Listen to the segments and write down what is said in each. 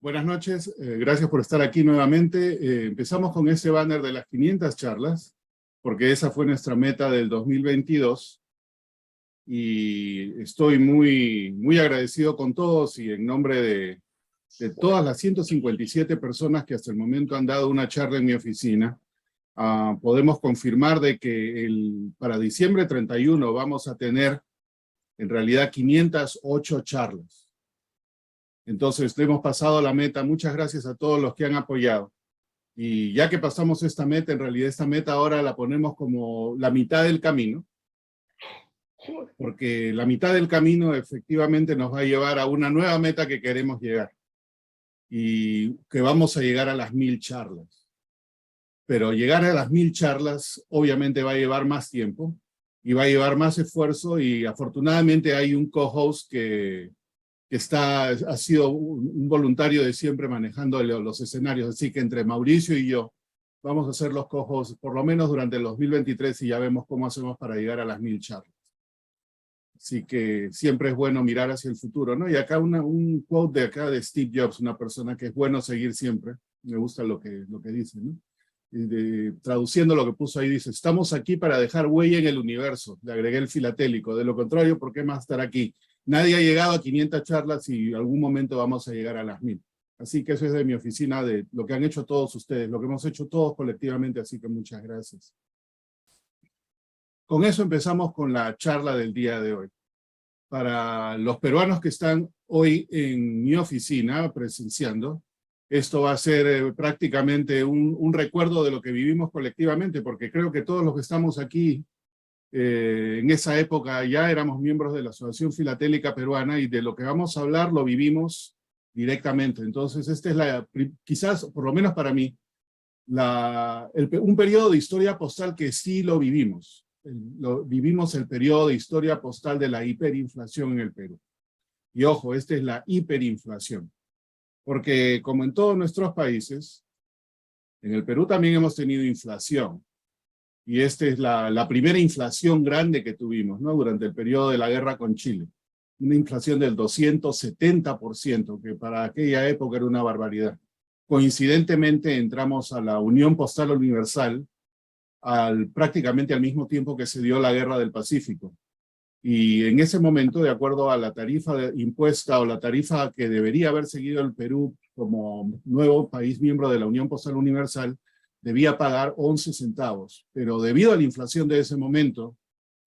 Buenas noches, gracias por estar aquí nuevamente. Empezamos con ese banner de las 500 charlas, porque esa fue nuestra meta del 2022. Y estoy muy agradecido con todos y en nombre de todas las 157 personas que hasta el momento han dado una charla en mi oficina, podemos confirmar de que para diciembre 31 vamos a tener en realidad 508 charlas. Entonces, hemos pasado la meta. Muchas gracias a todos los que han apoyado. Y ya que pasamos esta meta, en realidad esta meta ahora la ponemos como la mitad del camino, porque la mitad del camino efectivamente nos va a llevar a una nueva meta que queremos llegar. Y que vamos a llegar a las 1000 charlas. Pero llegar a las 1000 charlas obviamente va a llevar más tiempo y va a llevar más esfuerzo, y afortunadamente hay un co-host que ha sido un voluntario de siempre manejando los escenarios, así que entre Mauricio y yo vamos a ser los co-hosts por lo menos durante el 2023 y ya vemos cómo hacemos para llegar a las 1000 charlas. Así que siempre es bueno mirar hacia el futuro, ¿no? Y acá un quote de acá de Steve Jobs, una persona que es bueno seguir siempre. Me gusta lo que dice, ¿no? Traduciendo lo que puso ahí, dice: estamos aquí para dejar huella en el universo. Le agregué el filatélico. De lo contrario, ¿por qué más estar aquí? Nadie ha llegado a 500 charlas y en algún momento vamos a llegar a las 1000. Así que eso es de mi oficina, de lo que han hecho todos ustedes, lo que hemos hecho todos colectivamente, así que muchas gracias. Con eso empezamos con la charla del día de hoy. Para los peruanos que están hoy en mi oficina presenciando, esto va a ser prácticamente un recuerdo de lo que vivimos colectivamente, porque creo que todos los que estamos aquí en esa época ya éramos miembros de la Asociación Filatélica Peruana, y de lo que vamos a hablar lo vivimos directamente. Entonces, esta es quizás, por lo menos para mí, un periodo de historia postal que sí lo vivimos. Vivimos el periodo de historia postal de la hiperinflación en el Perú. Y ojo, esta es la hiperinflación. Porque como en todos nuestros países, en el Perú también hemos tenido inflación. Y esta es la primera inflación grande que tuvimos, ¿no? Durante el periodo de la guerra con Chile. Una inflación del 270%, que para aquella época era una barbaridad. Coincidentemente entramos a la Unión Postal Universal prácticamente al mismo tiempo que se dio la Guerra del Pacífico. Y en ese momento, de acuerdo a la tarifa impuesta o la tarifa que debería haber seguido el Perú como nuevo país miembro de la Unión Postal Universal, debía pagar 11 centavos. Pero debido a la inflación de ese momento,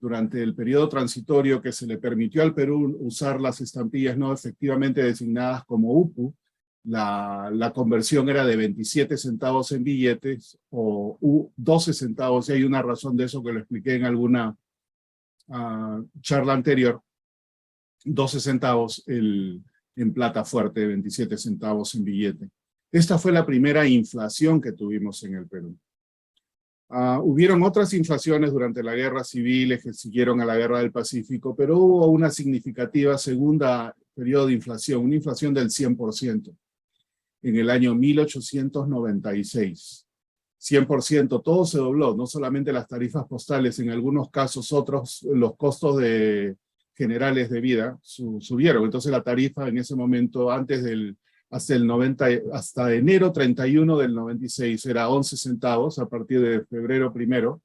durante el periodo transitorio que se le permitió al Perú usar las estampillas no efectivamente designadas como UPU, la conversión era de 27 centavos en billetes o 12 centavos, y hay una razón de eso que lo expliqué en alguna charla anterior. 12 centavos en plata fuerte, 27 centavos en billete. Esta fue la primera inflación que tuvimos en el Perú. Hubieron otras inflaciones durante la guerra civil que siguieron a la guerra del Pacífico, pero hubo una significativa segunda periodo de inflación, una inflación del 100%, en el año 1896. 100%, todo se dobló, no solamente las tarifas postales, en algunos casos otros, los costos generales de vida subieron. Entonces la tarifa en ese momento, hasta enero 31 del 96 era 11 centavos, a partir de febrero 1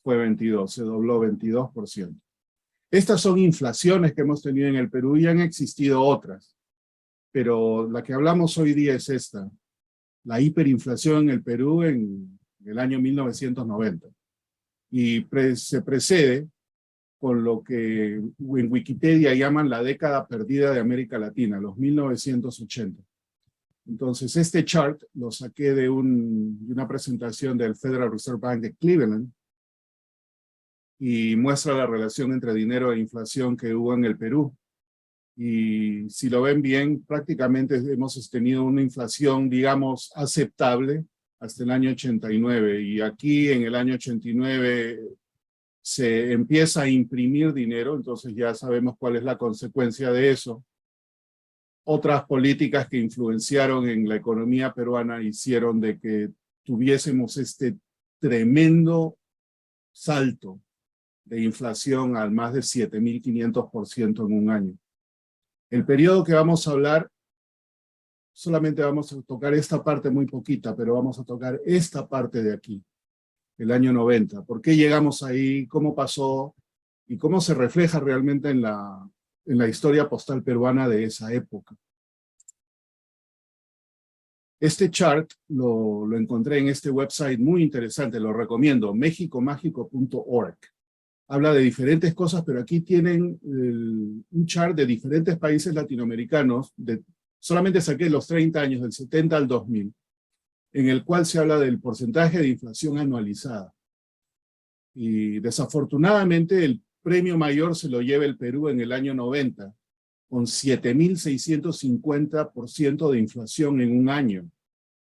fue 22, se dobló 22%. Estas son inflaciones que hemos tenido en el Perú, y han existido otras, pero la que hablamos hoy día es esta, la hiperinflación en el Perú en el año 1990. Y se precede con lo que en Wikipedia llaman la década perdida de América Latina, los 1980. Entonces, este chart lo saqué de una presentación del Federal Reserve Bank de Cleveland, y muestra la relación entre dinero e inflación que hubo en el Perú. Y si lo ven bien, prácticamente hemos tenido una inflación, digamos, aceptable hasta el año 89. Y aquí en el año 89 se empieza a imprimir dinero, entonces ya sabemos cuál es la consecuencia de eso. Otras políticas que influenciaron en la economía peruana hicieron de que tuviésemos este tremendo salto de inflación al más de 7.500% en un año. El periodo que vamos a hablar solamente vamos a tocar esta parte muy poquita, pero vamos a tocar esta parte de aquí, el año 90. ¿Por qué llegamos ahí? ¿Cómo pasó? Y cómo se refleja realmente en la historia postal peruana de esa época. Este chart lo encontré en este website muy interesante, lo recomiendo, mexicomágico.org. Habla de diferentes cosas, pero aquí tienen un chart de diferentes países latinoamericanos, solamente saqué los 30 años, del 70 al 2000, en el cual se habla del porcentaje de inflación anualizada. Y desafortunadamente el premio mayor se lo lleva el Perú en el año 90, con 7.650% de inflación en un año.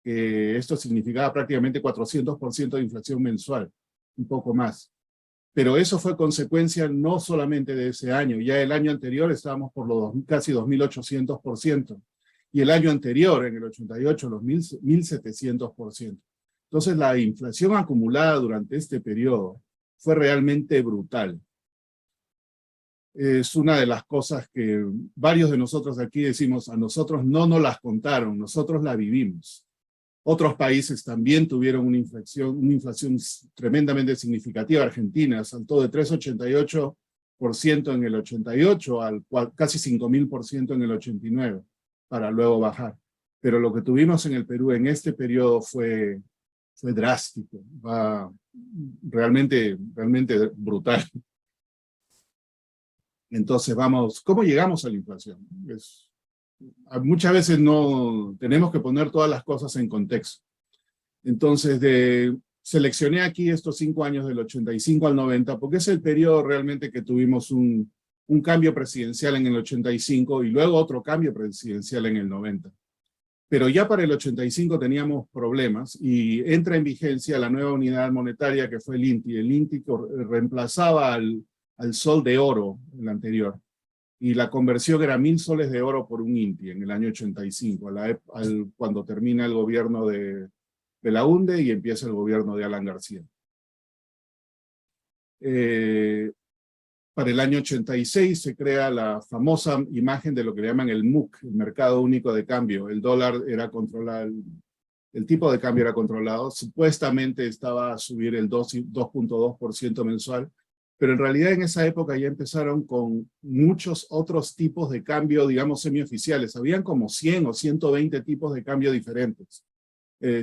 Esto significaba prácticamente 400% de inflación mensual, un poco más. Pero eso fue consecuencia no solamente de ese año, ya el año anterior estábamos por los casi 2.800%, y el año anterior, en el 88, los 1.700%. Entonces la inflación acumulada durante este periodo fue realmente brutal. Es una de las cosas que varios de nosotros aquí decimos, a nosotros no nos las contaron, nosotros la vivimos. Otros países también tuvieron una inflación tremendamente significativa. Argentina saltó de 3,88% en el 88 al casi 5.000% en el 89, para luego bajar. Pero lo que tuvimos en el Perú en este periodo fue drástico, realmente brutal. Entonces vamos, ¿cómo llegamos a la inflación? Muchas veces no tenemos que poner todas las cosas en contexto. Entonces, seleccioné aquí estos 5 años del 85 al 90, porque es el periodo realmente que tuvimos un cambio presidencial en el 85 y luego otro cambio presidencial en el 90. Pero ya para el 85 teníamos problemas y entra en vigencia la nueva unidad monetaria que fue el INTI. El INTI reemplazaba al sol de oro, el anterior. Y la conversión era 1.000 soles de oro por un INTI en el año 85, cuando termina el gobierno de la UNDE y empieza el gobierno de Alan García. Para el año 86 se crea la famosa imagen de lo que le llaman el MUC, el Mercado Único de Cambio. El dólar era controlado, el tipo de cambio era controlado, supuestamente estaba a subir el 2.2% mensual, pero en realidad en esa época ya empezaron con muchos otros tipos de cambio, digamos, semioficiales. Habían como 100 o 120 tipos de cambio diferentes.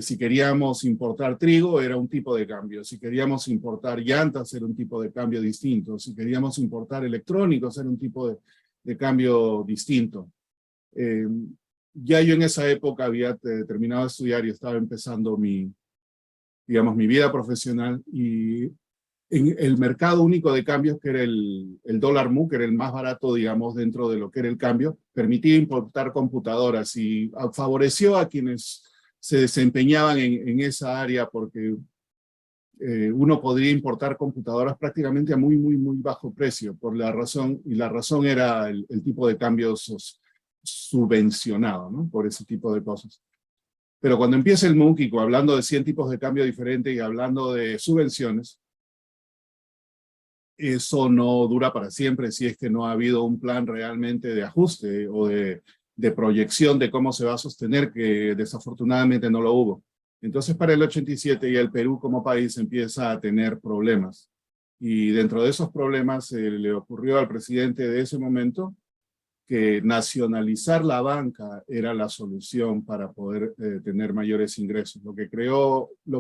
Si queríamos importar trigo, era un tipo de cambio. Si queríamos importar llantas, era un tipo de cambio distinto. Si queríamos importar electrónicos, era un tipo de cambio distinto. Ya yo en esa época había terminado de estudiar y estaba empezando mi vida profesional, y en el mercado único de cambios, que era el dólar MU, que era el más barato, digamos, dentro de lo que era el cambio, permitía importar computadoras y favoreció a quienes se desempeñaban en esa área, porque uno podría importar computadoras prácticamente a muy bajo precio, la razón era el tipo de cambio subvencionado, ¿no? Por ese tipo de cosas. Pero cuando empieza el MUC, hablando de 100 tipos de cambio diferentes y hablando de subvenciones, eso no dura para siempre si es que no ha habido un plan realmente de ajuste o de proyección de cómo se va a sostener, que desafortunadamente no lo hubo. Entonces para el 87 ya el Perú como país empieza a tener problemas. Y dentro de esos problemas le ocurrió al presidente de ese momento que nacionalizar la banca era la solución para poder tener mayores ingresos, lo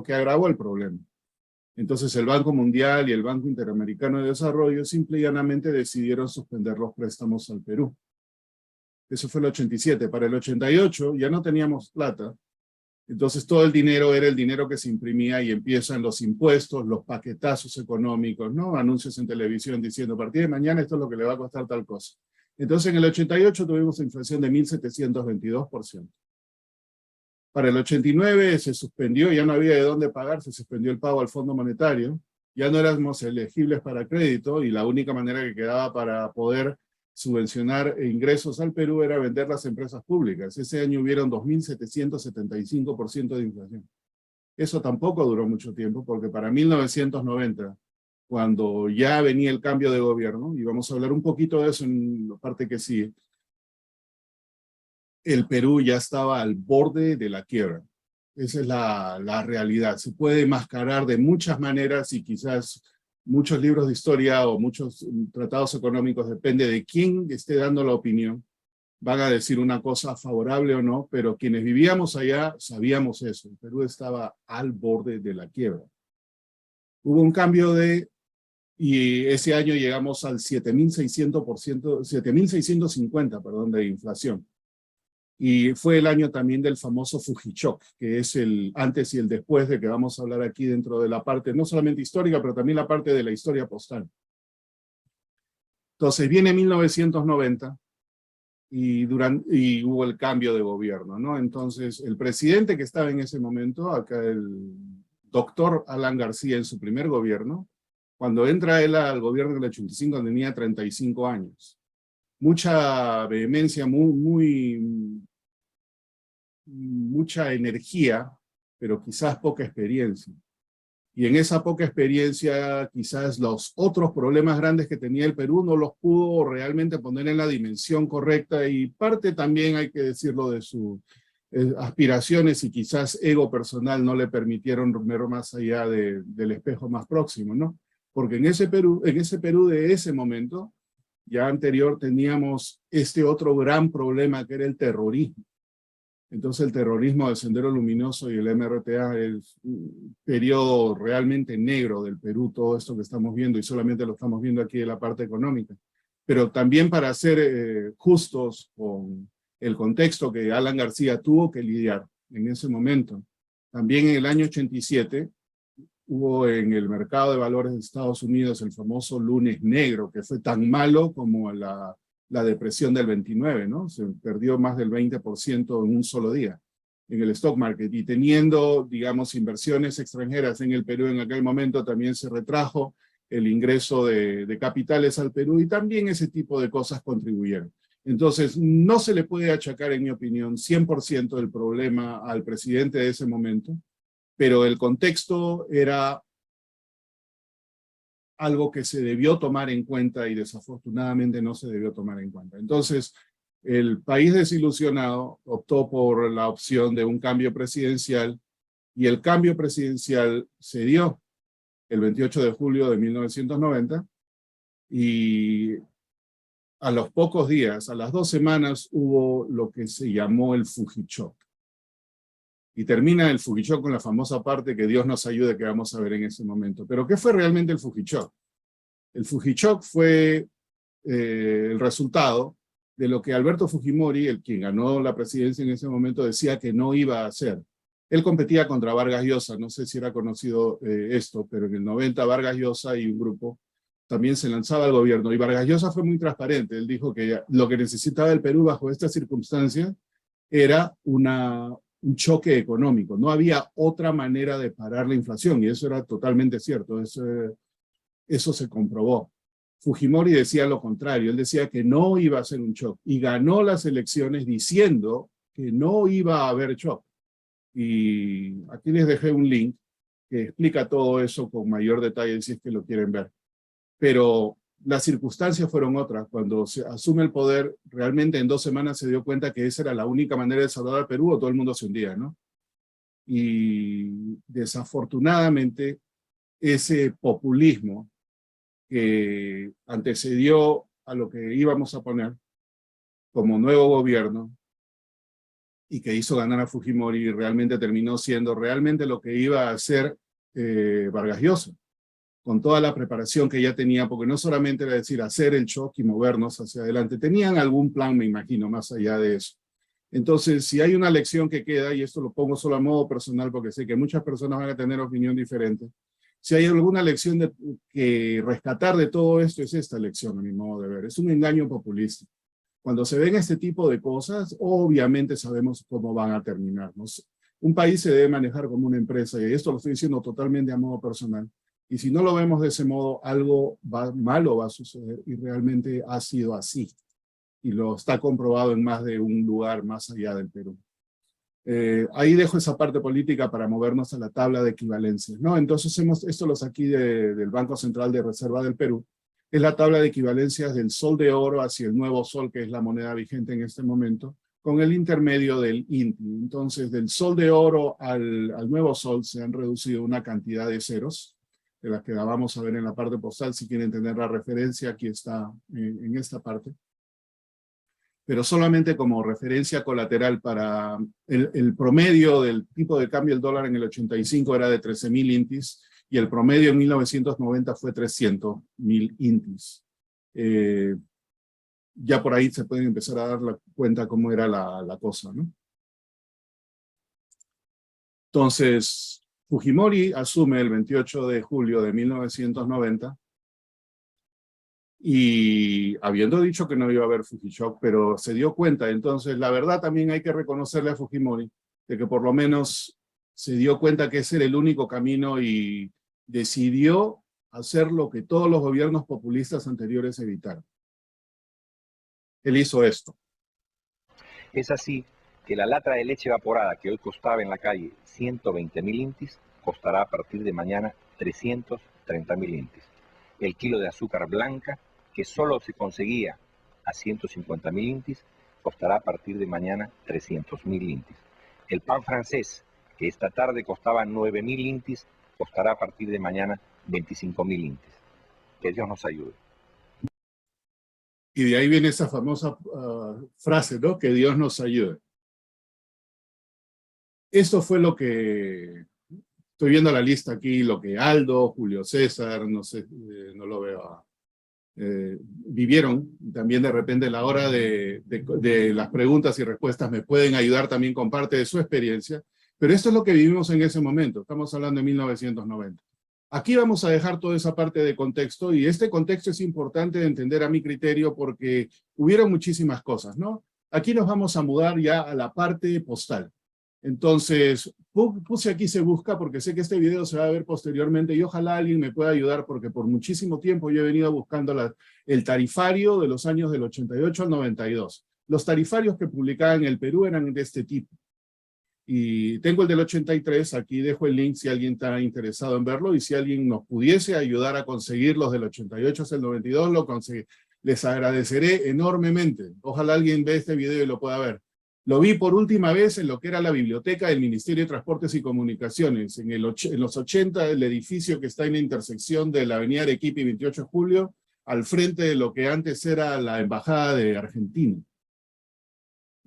que agravó el problema. Entonces el Banco Mundial y el Banco Interamericano de Desarrollo simple y llanamente decidieron suspender los préstamos al Perú. Eso fue el 87. Para el 88 ya no teníamos plata, entonces todo el dinero era el dinero que se imprimía y empiezan los impuestos, los paquetazos económicos, ¿no? Anuncios en televisión diciendo, a partir de mañana esto es lo que le va a costar tal cosa. Entonces en el 88 tuvimos inflación de 1.722%. Para el 89 se suspendió, ya no había de dónde pagar, se suspendió el pago al Fondo Monetario, ya no éramos elegibles para crédito y la única manera que quedaba para poder subvencionar ingresos al Perú era vender las empresas públicas. Ese año hubieron 2.775% de inflación. Eso tampoco duró mucho tiempo, porque para 1990, cuando ya venía el cambio de gobierno, y vamos a hablar un poquito de eso en la parte que sigue, el Perú ya estaba al borde de la quiebra. Esa es la realidad. Se puede mascarar de muchas maneras y quizás muchos libros de historia o muchos tratados económicos, depende de quién esté dando la opinión, van a decir una cosa favorable o no, pero quienes vivíamos allá sabíamos eso. El Perú estaba al borde de la quiebra. Hubo un cambio y ese año llegamos al 7.650, perdón, de inflación. Y fue el año también del famoso Fujichok, que es el antes y el después de que vamos a hablar aquí dentro de la parte, no solamente histórica, pero también la parte de la historia postal. Entonces viene 1990 y hubo el cambio de gobierno, ¿no? Entonces el presidente que estaba en ese momento, acá el doctor Alan García en su primer gobierno, cuando entra él al gobierno del 85 tenía 35 años. Mucha vehemencia, mucha energía, pero quizás poca experiencia. Y en esa poca experiencia, quizás los otros problemas grandes que tenía el Perú no los pudo realmente poner en la dimensión correcta, y parte también, hay que decirlo, de sus aspiraciones y quizás ego personal no le permitieron ver más allá del espejo más próximo, ¿no? Porque en ese Perú de ese momento, ya anterior, teníamos este otro gran problema que era el terrorismo. Entonces el terrorismo del Sendero Luminoso y el MRTA es un periodo realmente negro del Perú, todo esto que estamos viendo, y solamente lo estamos viendo aquí de la parte económica. Pero también, para ser justos con el contexto que Alan García tuvo que lidiar en ese momento, también en el año 87 hubo en el mercado de valores de Estados Unidos el famoso lunes negro, que fue tan malo como la depresión del 29, ¿no? Se perdió más del 20% en un solo día en el stock market, y teniendo, digamos, inversiones extranjeras en el Perú en aquel momento, también se retrajo el ingreso de capitales al Perú, y también ese tipo de cosas contribuyeron. Entonces, no se le puede achacar, en mi opinión, 100% del problema al presidente de ese momento, pero el contexto era algo que se debió tomar en cuenta y desafortunadamente no se debió tomar en cuenta. Entonces, el país desilusionado optó por la opción de un cambio presidencial, y el cambio presidencial se dio el 28 de julio de 1990, y a los pocos días, a las 2 semanas, hubo lo que se llamó el Fujichok. Y termina el Fujichok con la famosa parte que Dios nos ayude, que vamos a ver en ese momento. Pero ¿qué fue realmente el Fujichok? El Fujichok fue el resultado de lo que Alberto Fujimori, el quien ganó la presidencia en ese momento, decía que no iba a hacer. Él competía contra Vargas Llosa, no sé si era conocido esto, pero en el 90 Vargas Llosa y un grupo también se lanzaba al gobierno, y Vargas Llosa fue muy transparente. Él dijo que lo que necesitaba el Perú bajo estas circunstancias era un choque económico. No había otra manera de parar la inflación, y eso era totalmente cierto. Eso se comprobó. Fujimori decía lo contrario. Él decía que no iba a ser un shock, y ganó las elecciones diciendo que no iba a haber shock. Y aquí les dejé un link que explica todo eso con mayor detalle, si es que lo quieren ver. Pero las circunstancias fueron otras. Cuando se asume el poder, realmente en 2 semanas se dio cuenta que esa era la única manera de salvar al Perú, o todo el mundo se hundía, ¿no? Y desafortunadamente, ese populismo que antecedió a lo que íbamos a poner como nuevo gobierno y que hizo ganar a Fujimori, realmente terminó siendo realmente lo que iba a hacer Vargas Llosa, con toda la preparación que ya tenía, porque no solamente era decir hacer el shock y movernos hacia adelante, tenían algún plan, me imagino, más allá de eso. Entonces, si hay una lección que queda, y esto lo pongo solo a modo personal porque sé que muchas personas van a tener opinión diferente, si hay alguna lección que rescatar de todo esto, es esta lección, a mi modo de ver. Es un engaño populista. Cuando se ven este tipo de cosas, obviamente sabemos cómo van a terminar, ¿no? Un país se debe manejar como una empresa, y esto lo estoy diciendo totalmente a modo personal. Y si no lo vemos de ese modo, algo malo va a suceder, y realmente ha sido así. Y lo está comprobado en más de un lugar más allá del Perú. Ahí dejo esa parte política para movernos a la tabla de equivalencias, ¿no? Entonces, esto lo saqué del Banco Central de Reserva del Perú. Es la tabla de equivalencias del sol de oro hacia el nuevo sol, que es la moneda vigente en este momento, con el intermedio del INTI. Entonces, del sol de oro al nuevo sol se han reducido una cantidad de ceros, de las que la vamos a ver en la parte postal. Si quieren tener la referencia, aquí está en esta parte. Pero solamente como referencia colateral para el promedio del tipo de cambio del dólar en el 85 era de 13.000 intis, y el promedio en 1990 fue 300.000 intis. Ya por ahí se pueden empezar a dar cuenta cómo era la cosa, ¿no? Entonces, Fujimori asume el 28 de julio de 1990, y habiendo dicho que no iba a haber Fujishock, pero se dio cuenta. Entonces, la verdad también hay que reconocerle a Fujimori de que por lo menos se dio cuenta que ese era el único camino y decidió hacer lo que todos los gobiernos populistas anteriores evitaron. Él hizo esto. Es así que la lata de leche evaporada que hoy costaba en la calle 120.000 intis, costará a partir de mañana 330.000 intis. El kilo de azúcar blanca, que solo se conseguía a 150.000 intis, costará a partir de mañana 300.000 intis. El pan francés, que esta tarde costaba 9.000 intis, costará a partir de mañana 25.000 intis. Que Dios nos ayude. Y de ahí viene esa famosa frase, ¿no? Que Dios nos ayude. Esto fue lo que... Estoy viendo la lista aquí, lo que Aldo, Julio César, no sé, no lo veo, vivieron. También de repente a la hora de las preguntas y respuestas me pueden ayudar también con parte de su experiencia. Pero esto es lo que vivimos en ese momento. Estamos hablando de 1990. Aquí vamos a dejar toda esa parte de contexto, y este contexto es importante de entender a mi criterio porque hubieron muchísimas cosas, ¿no? Aquí nos vamos a mudar ya a la parte postal. Entonces, puse aquí se busca porque sé que este video se va a ver posteriormente y ojalá alguien me pueda ayudar porque por muchísimo tiempo yo he venido buscando el tarifario de los años del 88 al 92. Los tarifarios que publicaban en el Perú eran de este tipo. Y tengo el del 83, aquí dejo el link si alguien está interesado en verlo, y si alguien nos pudiese ayudar a conseguir los del 88 hasta el 92, lo conseguí. Les agradeceré enormemente. Ojalá alguien vea este video y lo pueda ver. Lo vi por última vez en lo que era la biblioteca del Ministerio de Transportes y Comunicaciones, en los 80, el edificio que está en la intersección de la avenida Arequipa y 28 de julio, al frente de lo que antes era la Embajada de Argentina.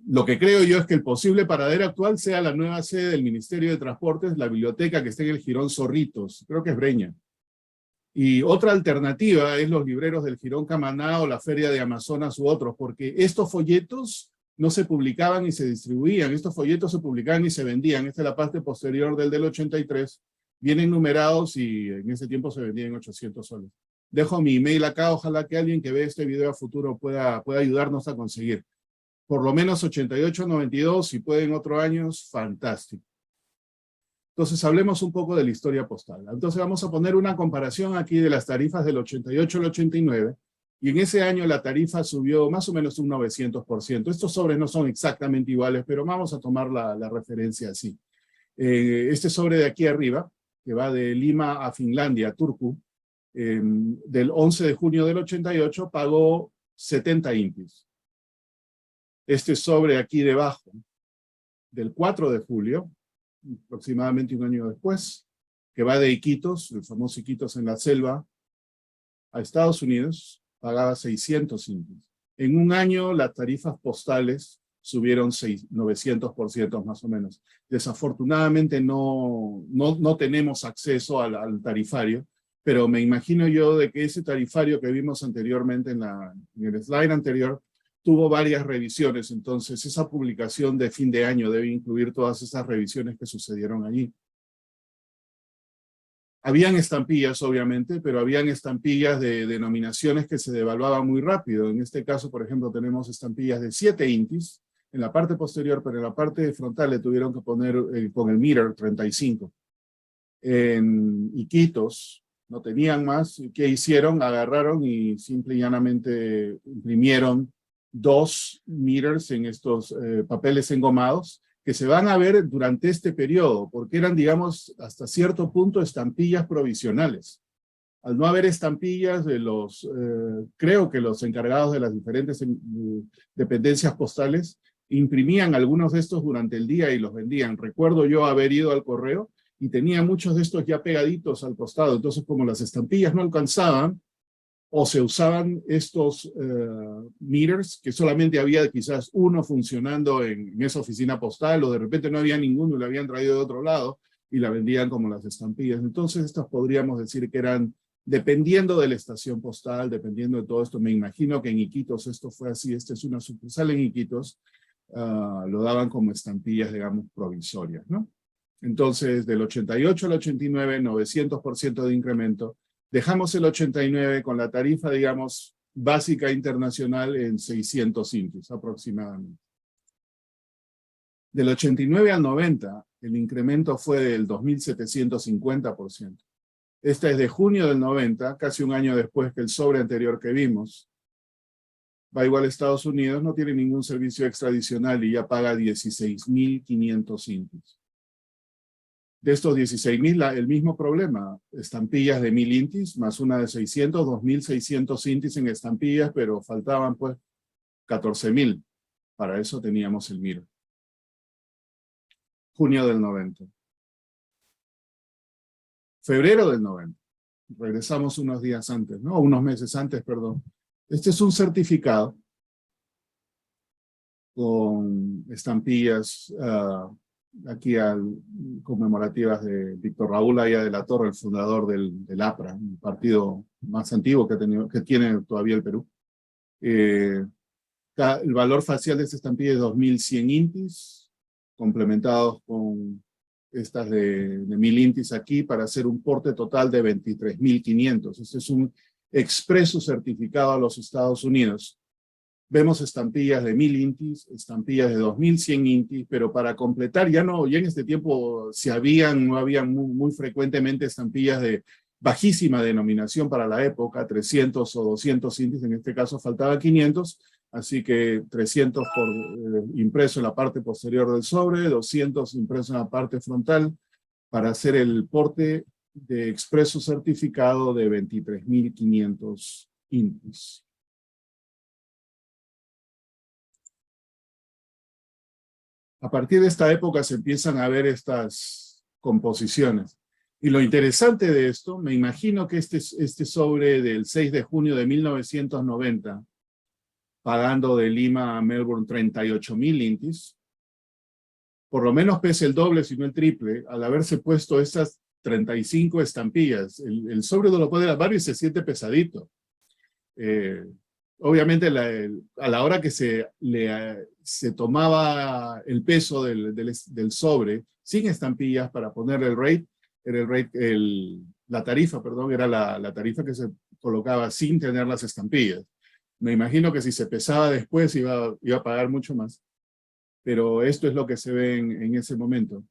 Lo que creo yo es que el posible paradero actual sea la nueva sede del Ministerio de Transportes, la biblioteca que está en el Jirón Zorritos, creo que es Breña. Y otra alternativa es los libreros del Jirón Camaná o la Feria de Amazonas u otros, porque estos folletos no se publicaban y se distribuían, estos folletos se publicaban y se vendían. Esta es la parte posterior del 83, vienen numerados y en ese tiempo se vendían 800 soles. Dejo mi email acá, ojalá que alguien que vea este video a futuro pueda ayudarnos a conseguir. Por lo menos 88, 92, si pueden otros años, fantástico. Entonces hablemos un poco de la historia postal. Entonces vamos a poner una comparación aquí de las tarifas del 88 al 89, y en ese año la tarifa subió más o menos un 900%. Estos sobres no son exactamente iguales, pero vamos a tomar la referencia así. Este sobre de aquí arriba, que va de Lima a Finlandia, Turku, del 11 de junio del 88, pagó 70 intis. Este sobre aquí debajo, del 4 de julio, aproximadamente un año después, que va de Iquitos, el famoso Iquitos en la selva, a Estados Unidos, pagaba 600 intis. En un año las tarifas postales subieron 900% más o menos. Desafortunadamente no tenemos acceso al tarifario, pero me imagino yo de que ese tarifario que vimos anteriormente en el slide anterior tuvo varias revisiones, entonces esa publicación de fin de año debe incluir todas esas revisiones que sucedieron allí. Habían estampillas, obviamente, pero habían estampillas de denominaciones que se devaluaban muy rápido. En este caso, por ejemplo, tenemos estampillas de 7 intis en la parte posterior, pero en la parte frontal le tuvieron que poner con el meter 35. En Iquitos no tenían más. ¿Qué hicieron? Agarraron y simple y llanamente imprimieron 2 meters en estos papeles engomados, que se van a ver durante este periodo, porque eran, digamos, hasta cierto punto estampillas provisionales. Al no haber estampillas de creo que los encargados de las diferentes dependencias postales imprimían algunos de estos durante el día y los vendían. Recuerdo yo haber ido al correo y tenía muchos de estos ya pegaditos al costado. Entonces, como las estampillas no alcanzaban, o se usaban estos meters, que solamente había quizás uno funcionando en esa oficina postal, o de repente no había ninguno y lo habían traído de otro lado y la vendían como las estampillas. Entonces, estas podríamos decir que eran, dependiendo de la estación postal, dependiendo de todo esto, me imagino que en Iquitos esto fue así, esta es una sucursal en Iquitos, lo daban como estampillas, digamos, provisorias, ¿no? Entonces, del 88 al 89, 900% de incremento. Dejamos el 89 con la tarifa, digamos, básica internacional en 600 intis aproximadamente. Del 89 al 90, el incremento fue del 2.750%. Esta es de junio del 90, casi un año después que el sobre anterior que vimos. Va igual a Estados Unidos, no tiene ningún servicio extra adicional y ya paga 16.500 intis. De estos 16.000, el mismo problema, estampillas de 1.000 intis, más una de 600, 2.600 intis en estampillas, pero faltaban pues 14.000. Para eso teníamos el MIR. Junio del 90. Febrero del 90. Regresamos unos días antes, ¿no? Unos meses antes, perdón. Este es un certificado con estampillas aquí conmemorativas de Víctor Raúl Haya de la Torre, el fundador del APRA, un partido más antiguo que tiene todavía el Perú. El valor facial de esta estampilla es 2.100 intis, complementados con estas de 1.000 intis aquí para hacer un porte total de 23.500. Este es un expreso certificado a los Estados Unidos. Vemos estampillas de 1.000 intis, estampillas de 2.100 intis, pero para completar, ya en este tiempo no habían muy frecuentemente estampillas de bajísima denominación para la época, 300 o 200 intis, en este caso faltaba 500, así que 300 impreso en la parte posterior del sobre, 200 impreso en la parte frontal, para hacer el porte de expreso certificado de 23.500 intis. A partir de esta época se empiezan a ver estas composiciones. Y lo interesante de esto, me imagino que este sobre del 6 de junio de 1990, pagando de Lima a Melbourne 38.000 intis, por lo menos pesa el doble, si no el triple, al haberse puesto estas 35 estampillas. El sobre no lo puede lavar y se siente pesadito. Obviamente a la hora que se tomaba el peso del sobre sin estampillas para ponerle el rate, la tarifa, perdón, era la tarifa que se colocaba sin tener las estampillas. Me imagino que si se pesaba después iba a pagar mucho más. Pero esto es lo que se ve en ese momento.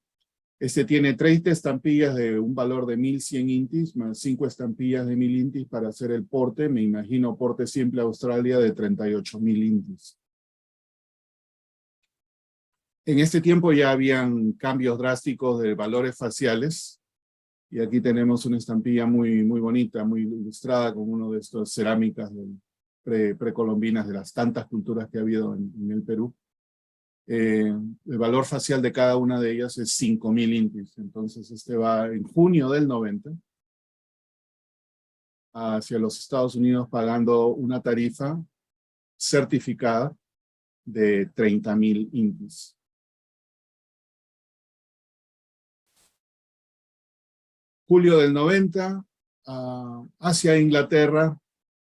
Este tiene 30 estampillas de un valor de 1.100 intis, más 5 estampillas de 1.000 intis para hacer el porte. Me imagino porte simple Australia de 38.000 intis. En este tiempo ya habían cambios drásticos de valores faciales. Y aquí tenemos una estampilla muy bonita, muy ilustrada con uno de estas cerámicas precolombinas de las tantas culturas que ha habido en el Perú. El valor facial de cada una de ellas es 5.000 intis. Entonces este va en junio del 90 hacia los Estados Unidos pagando una tarifa certificada de 30.000 intis. Julio del 90 hacia Inglaterra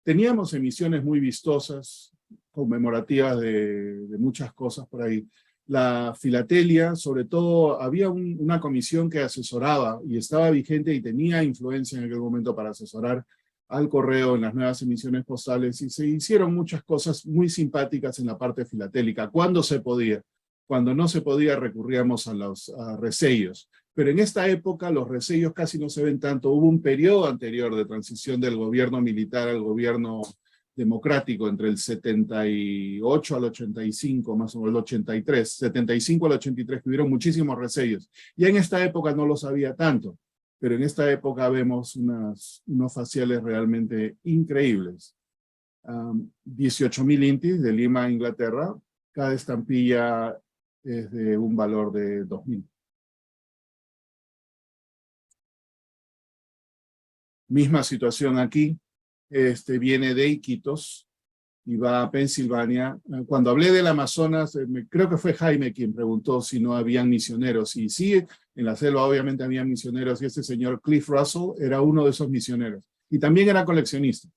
teníamos emisiones muy vistosas, conmemorativas de muchas cosas por ahí. La filatelia, sobre todo, había una comisión que asesoraba y estaba vigente y tenía influencia en aquel momento para asesorar al correo en las nuevas emisiones postales y se hicieron muchas cosas muy simpáticas en la parte filatélica, cuando se podía. Cuando no se podía recurríamos a los resellos. Pero en esta época los resellos casi no se ven tanto. Hubo un periodo anterior de transición del gobierno militar al gobierno democrático entre el 78 al 85, más o menos el 83, 75 al 83, que hubieron muchísimos resellos. Ya en esta época no los había tanto, pero en esta época vemos unos faciales realmente increíbles. 18.000 intis de Lima, Inglaterra, Cada estampilla es de un valor de 2.000. Misma situación aquí. Viene de Iquitos y va a Pensilvania. Cuando hablé del Amazonas, creo que fue Jaime quien preguntó si no habían misioneros. Y sí, en la selva obviamente había misioneros, y este señor Cliff Russell era uno de esos misioneros. Y también era coleccionista.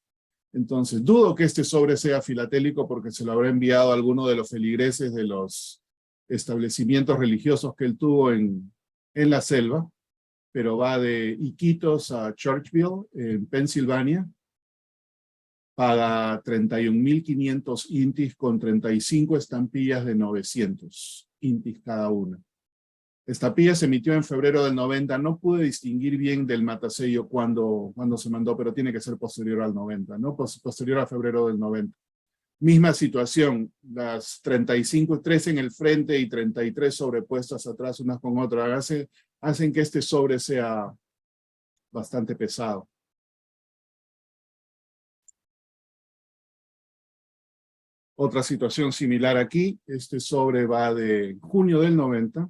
Entonces, dudo que este sobre sea filatélico porque se lo habrá enviado a alguno de los feligreses de los establecimientos religiosos que él tuvo en la selva, pero va de Iquitos a Churchville, en Pensilvania. Paga 31.500 intis con 35 estampillas de 900 intis cada una. Esta estampilla se emitió en febrero del 90. No pude distinguir bien del matasello cuando se mandó, pero tiene que ser posterior al 90, ¿no? Posterior a febrero del 90. Misma situación, las 35, 3 en el frente y 33 sobrepuestas atrás unas con otras, hacen que este sobre sea bastante pesado. Otra situación similar aquí, este sobre va de junio del 90,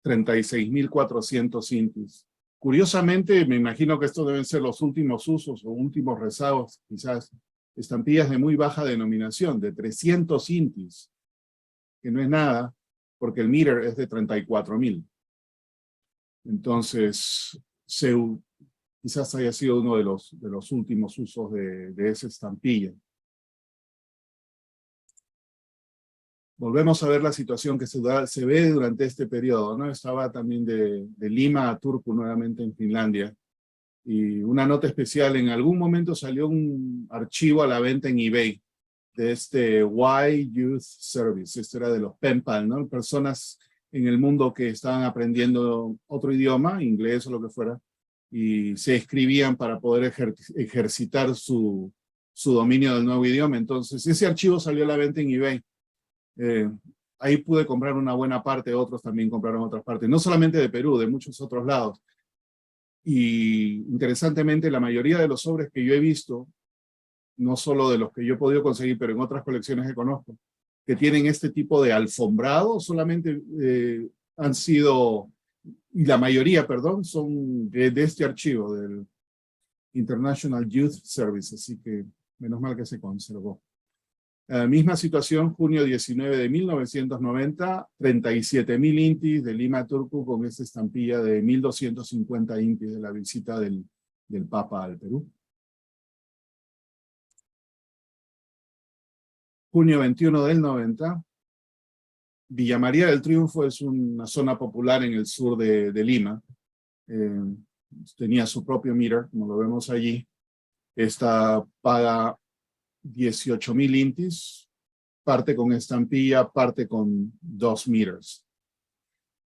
36.400 intis. Curiosamente, me imagino que estos deben ser los últimos usos o últimos rezagos, quizás estampillas de muy baja denominación, de 300 intis, que no es nada, porque el meter es de 34.000. Entonces, quizás haya sido uno de los últimos usos de esa estampilla. Volvemos a ver la situación que se ve durante este periodo, ¿no? Estaba también de Lima a Turku, nuevamente en Finlandia. Y una nota especial, en algún momento salió un archivo a la venta en eBay de Y Youth Service. Esto era de los pen pal, ¿no? Personas en el mundo que estaban aprendiendo otro idioma, inglés o lo que fuera, y se escribían para poder ejercitar su dominio del nuevo idioma. Entonces, ese archivo salió a la venta en eBay. Ahí pude comprar una buena parte, otros también compraron otras partes, no solamente de Perú, de muchos otros lados. Y interesantemente, la mayoría de los sobres que yo he visto, no solo de los que yo he podido conseguir, pero en otras colecciones que conozco, que tienen este tipo de alfombrado, solamente han sido, y la mayoría, perdón, son de este archivo, del International Youth Service, así que menos mal que se conservó. Misma situación, junio 19 de 1990, 37.000 intis de Lima a Turku con esta estampilla de 1.250 intis de la visita del Papa al Perú. Junio 21 del 90, Villa María del Triunfo es una zona popular en el sur de Lima. Tenía su propio meter, como lo vemos allí. Esta paga 18.000 intis, parte con estampilla, parte con 2 meters.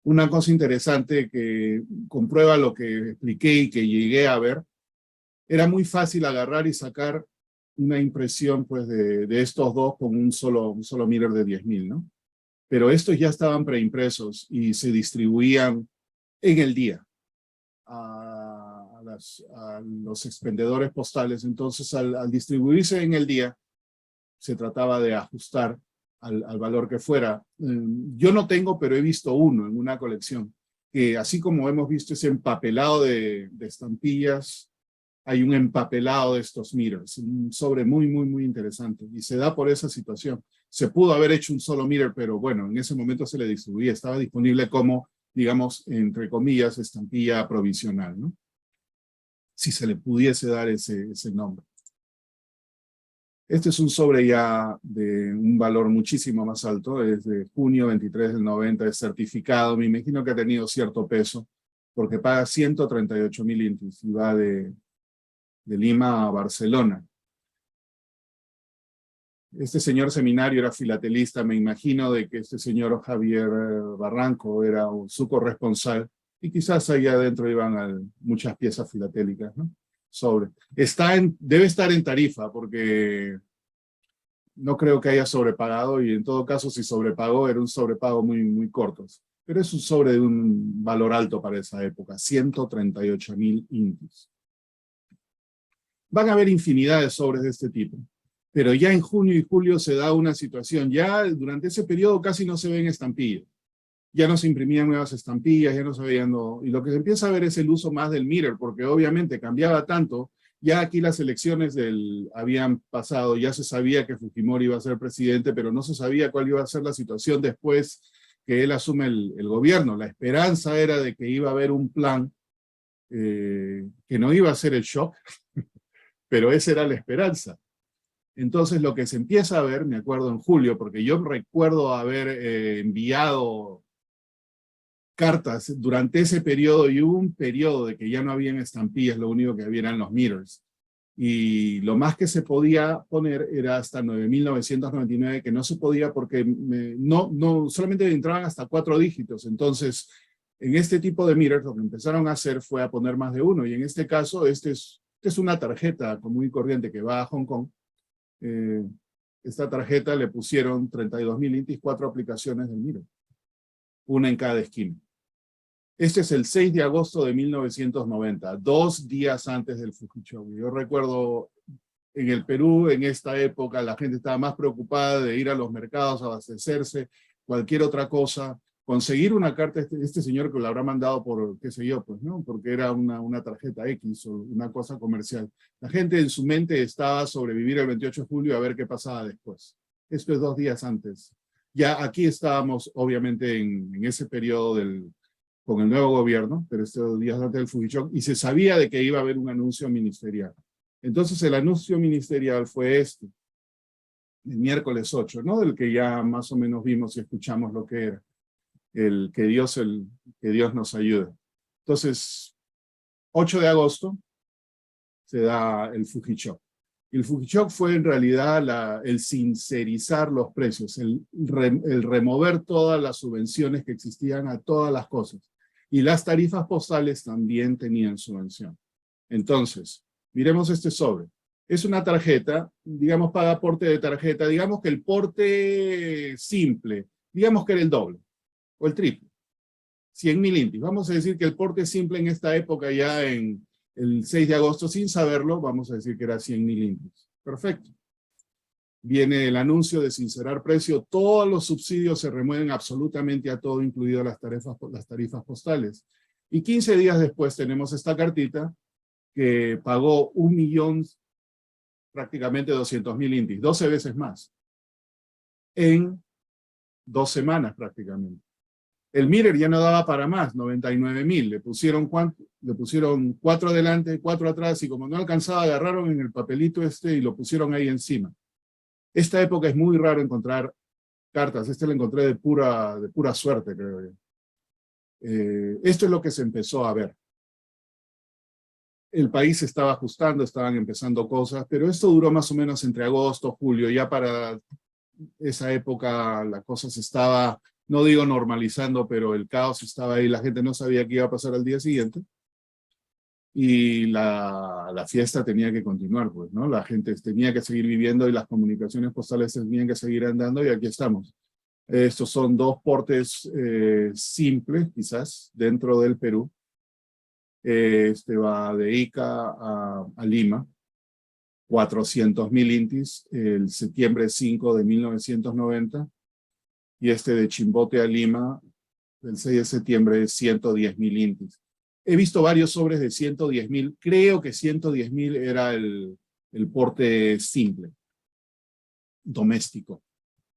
Una cosa interesante que comprueba lo que expliqué y que llegué a ver, era muy fácil agarrar y sacar una impresión pues, de estos dos con un solo meter de 10.000, ¿no? Pero estos ya estaban preimpresos y se distribuían en el día a los expendedores postales. Entonces, al distribuirse en el día, se trataba de ajustar al valor que fuera. Yo no tengo, pero he visto uno en una colección, que así como hemos visto ese empapelado de estampillas, hay un empapelado de estos meters, un sobre muy, muy, muy interesante, y se da por esa situación. Se pudo haber hecho un solo meter, pero bueno, en ese momento se le distribuía, estaba disponible como, digamos, entre comillas, estampilla provisional, ¿no? Si se le pudiese dar ese nombre. Este es un sobre ya de un valor muchísimo más alto, es de junio 23 del 90, es certificado, me imagino que ha tenido cierto peso, porque paga 138.000 intis y va de Lima a Barcelona. Este señor seminario era filatelista, me imagino de que este señor Javier Barranco era su corresponsal, y quizás ahí adentro iban muchas piezas filatélicas, ¿no? Sobre. Debe estar en tarifa, porque no creo que haya sobrepagado, y en todo caso, si sobrepagó, era un sobrepago muy, muy corto. Pero es un sobre de un valor alto para esa época, 138.000 intis. Van a haber infinidad de sobres de este tipo. Pero ya en junio y julio se da una situación, ya durante ese periodo casi no se ven estampillas. Ya no se imprimían nuevas estampillas, ya no se veían, y lo que se empieza a ver es el uso más del mirror, porque obviamente cambiaba tanto, ya aquí las elecciones habían pasado, ya se sabía que Fujimori iba a ser presidente, pero no se sabía cuál iba a ser la situación después que él asume el gobierno. La esperanza era de que iba a haber un plan que no iba a ser el shock, pero esa era la esperanza. Entonces lo que se empieza a ver, me acuerdo en julio, porque yo recuerdo haber enviado cartas durante ese periodo, y hubo un periodo de que ya no habían estampillas, lo único que había eran los mirrors. Y lo más que se podía poner era hasta 9.999, que no se podía porque solamente entraban hasta 4 dígitos. Entonces, en este tipo de mirrors, lo que empezaron a hacer fue a poner más de uno. Y en este caso, esta es una tarjeta común y corriente que va a Hong Kong. Esta tarjeta le pusieron 32.000 intis, 4 aplicaciones del mirror, una en cada esquina. Este es el 6 de agosto de 1990, 2 días antes del Fujichou. Yo recuerdo en el Perú, en esta época, la gente estaba más preocupada de ir a los mercados, abastecerse, cualquier otra cosa. Conseguir una carta, este señor que lo habrá mandado por, qué sé yo, pues, ¿no? Porque era una tarjeta X o una cosa comercial. La gente en su mente estaba sobrevivir el 28 de julio a ver qué pasaba después. Esto es 2 días antes. Ya aquí estábamos, obviamente, en ese periodo con el nuevo gobierno, pero estos días antes del Fujichou, y se sabía de que iba a haber un anuncio ministerial. Entonces el anuncio ministerial fue el miércoles 8, ¿no? Del que ya más o menos vimos y escuchamos lo que era. Que Dios nos ayude. Entonces, 8 de agosto se da el Fujichou. El Fujichou fue en realidad el sincerizar los precios, el remover todas las subvenciones que existían a todas las cosas. Y las tarifas postales también tenían subvención. Entonces, miremos este sobre. Es una tarjeta, digamos, paga porte de tarjeta, digamos que el porte simple, digamos que era el doble o el triple, 100.000 intis. Vamos a decir que el porte simple en esta época, ya en el 6 de agosto, sin saberlo, vamos a decir que era 100.000 intis. Perfecto. Viene el anuncio de sincerar precio, todos los subsidios se remueven absolutamente a todo, incluido las tarifas postales. Y 15 días después tenemos esta cartita que pagó 1.000.000, prácticamente 200.000 intis, 12 veces más, en 2 semanas prácticamente. El mirror ya no daba para más, 99.000, le pusieron 4 adelante, 4 atrás, y como no alcanzaba, agarraron en el papelito y lo pusieron ahí encima. Esta época es muy raro encontrar cartas, lo encontré de pura suerte, creo yo. Esto es lo que se empezó a ver. El país se estaba ajustando, estaban empezando cosas, pero esto duró más o menos entre agosto, julio. Ya para esa época la cosa se estaba, no digo normalizando, pero el caos estaba ahí, la gente no sabía qué iba a pasar al día siguiente. Y la fiesta tenía que continuar, pues, ¿no? La gente tenía que seguir viviendo y las comunicaciones postales tenían que seguir andando, y aquí estamos. Estos son 2 portes simples, quizás, dentro del Perú. Este va de Ica a Lima, 400.000 intis, el septiembre 5 de 1990, y este de Chimbote a Lima, el 6 de septiembre, 110.000 intis. He visto varios sobres de 110.000, creo que 110.000 era el porte simple, doméstico,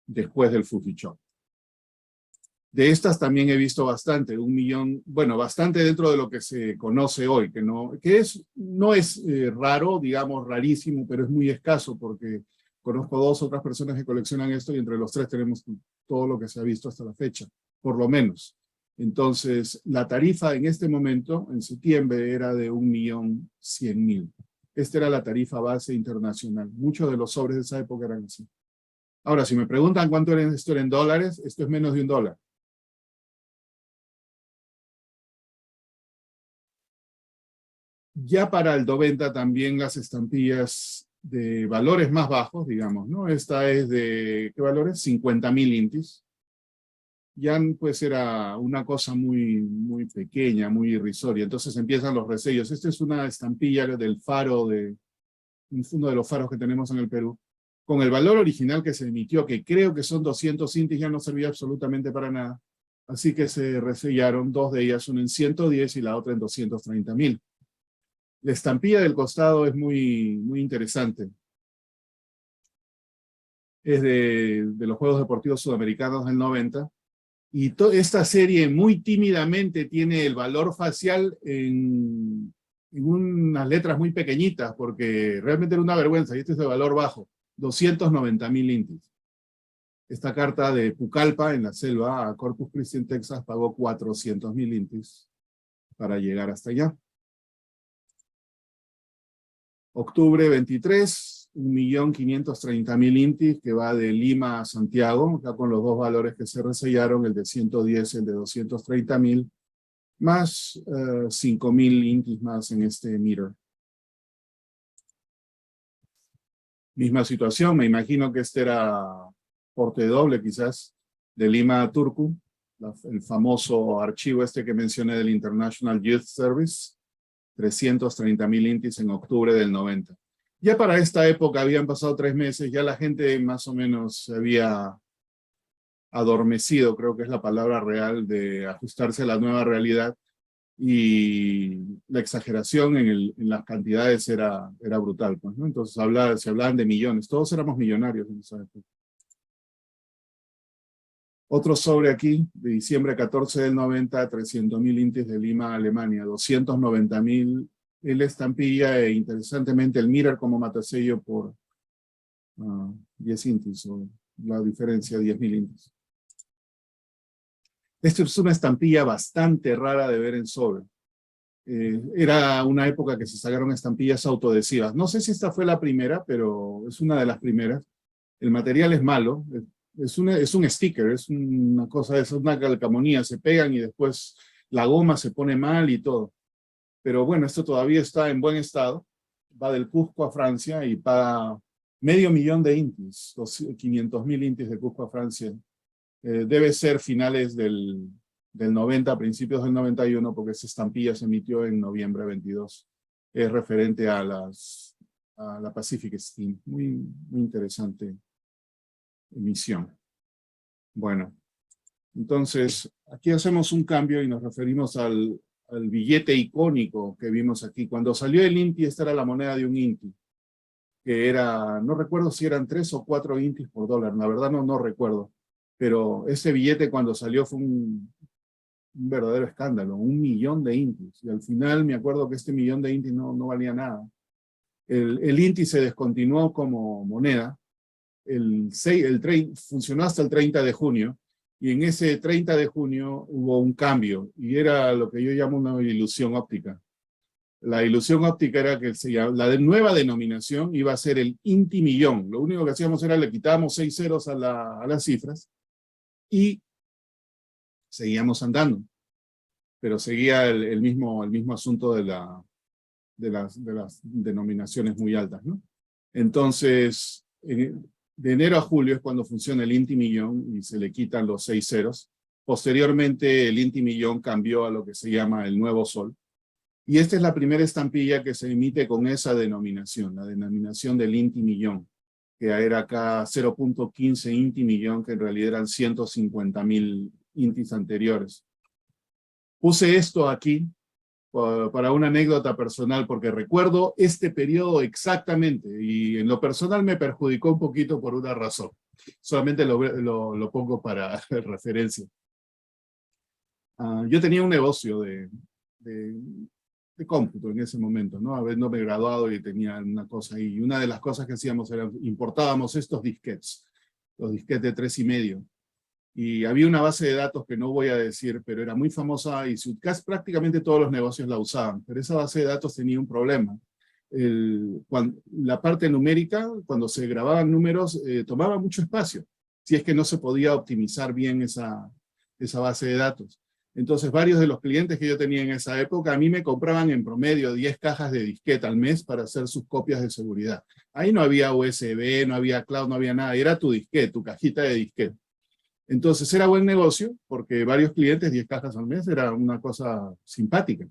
después del Fujichou. De estas también he visto bastante, 1.000.000, bueno, bastante dentro de lo que se conoce hoy, que no es raro, digamos rarísimo, pero es muy escaso, porque conozco 2 otras personas que coleccionan esto, y entre los 3 tenemos todo lo que se ha visto hasta la fecha, por lo menos. Entonces, la tarifa en este momento, en septiembre, era de 1.100.000. Esta era la tarifa base internacional. Muchos de los sobres de esa época eran así. Ahora, si me preguntan cuánto era esto en dólares, esto es menos de $1. Ya para el 90 también las estampillas de valores más bajos, digamos, ¿no? Esta es de, ¿qué valores? 50.000 intis. Ya pues era una cosa muy, muy pequeña, muy irrisoria. Entonces empiezan los resellos. Esta es una estampilla del faro, uno de los faros que tenemos en el Perú, con el valor original que se emitió, que creo que son 200 intis, ya no servía absolutamente para nada. Así que se resellaron dos de ellas, una en 110 y la otra en 230.000. La estampilla del costado es muy interesante. Es de los Juegos Deportivos Sudamericanos del 90. Y esta serie muy tímidamente tiene el valor facial en unas letras muy pequeñitas, porque realmente era una vergüenza, y este es de valor bajo, 290.000 intis. Esta carta de Pucallpa, en la selva, a Corpus Christi, en Texas, pagó 400.000 intis para llegar hasta allá. Octubre 23, 1.530.000 intis, que va de Lima a Santiago, acá con los dos valores que se resellaron, el de 110 y el de 230.000, más 5.000 intis más en este meter. Misma situación, me imagino que este era porte doble quizás, de Lima a Turku, el famoso archivo este que mencioné del International Youth Service, 330.000 intis en octubre del 90. Ya para esta época habían pasado 3 meses, ya la gente más o menos se había adormecido, creo que es la palabra real, de ajustarse a la nueva realidad, y la exageración en las cantidades era brutal, pues, ¿no? Entonces se hablaban de millones, todos éramos millonarios en esa época. Otro sobre aquí, de diciembre 14 del 90, 300.000 intis de Lima, Alemania, 290.000 en la estampilla, e interesantemente el mirror como matasello por 10 intis, o la diferencia, 10.000 intis. Esto es una estampilla bastante rara de ver en sobre. Era una época que se sacaron estampillas autoadhesivas. No sé si esta fue la primera, pero es una de las primeras. El material es malo, es un sticker, es una cosa, es una calcamonía, se pegan y después la goma se pone mal y todo. Pero bueno, esto todavía está en buen estado, va del Cusco a Francia y paga $500.000 de intis, 500.000 intis de Cusco a Francia. Debe ser finales del 90, principios del 91, porque esa estampilla se emitió en noviembre 22. Es referente a la Pacific Steam. Muy interesante emisión. Bueno, entonces aquí hacemos un cambio y nos referimos al billete icónico que vimos aquí. Cuando salió el inti, esta era la moneda de un inti, que era, no recuerdo si eran 3 o 4 intis por dólar, la verdad no recuerdo. Pero ese billete cuando salió fue un verdadero escándalo, 1.000.000 de intis. Y al final me acuerdo que este 1.000.000 de intis no valía nada. El inti se descontinuó como moneda. Funcionó hasta el 30 de junio. Y en ese 30 de junio hubo un cambio. Y era lo que yo llamo una ilusión óptica. La ilusión óptica era que la nueva denominación iba a ser el inti millón. Lo único que hacíamos era le quitábamos 6 ceros a las cifras y seguíamos andando, pero seguía el mismo asunto de las denominaciones muy altas, ¿no? Entonces, de enero a julio es cuando funciona el inti millón y se le quitan los 6 ceros. Posteriormente, el inti millón cambió a lo que se llama el nuevo sol. Y esta es la primera estampilla que se emite con esa denominación, la denominación del inti millón, que era acá 0.15 inti millón, que en realidad eran 150.000 intis anteriores. Puse esto aquí para una anécdota personal, porque recuerdo este periodo exactamente, y en lo personal me perjudicó un poquito por una razón. Solamente lo pongo para referencia. Yo tenía un negocio de cómputo en ese momento, ¿no? Habiéndome graduado y tenía una cosa ahí. Y una de las cosas que hacíamos era importábamos estos disquetes, los disquetes de 3,5. Y había una base de datos que no voy a decir, pero era muy famosa y casi prácticamente todos los negocios la usaban. Pero esa base de datos tenía un problema. La parte numérica, cuando se grababan números, tomaba mucho espacio, si es que no se podía optimizar bien esa base de datos. Entonces, varios de los clientes que yo tenía en esa época, a mí me compraban en promedio 10 cajas de disquete al mes para hacer sus copias de seguridad. Ahí no había USB, no había cloud, no había nada. Era tu disquete, tu cajita de disquete. Entonces, era buen negocio, porque varios clientes, 10 cajas al mes, era una cosa simpática.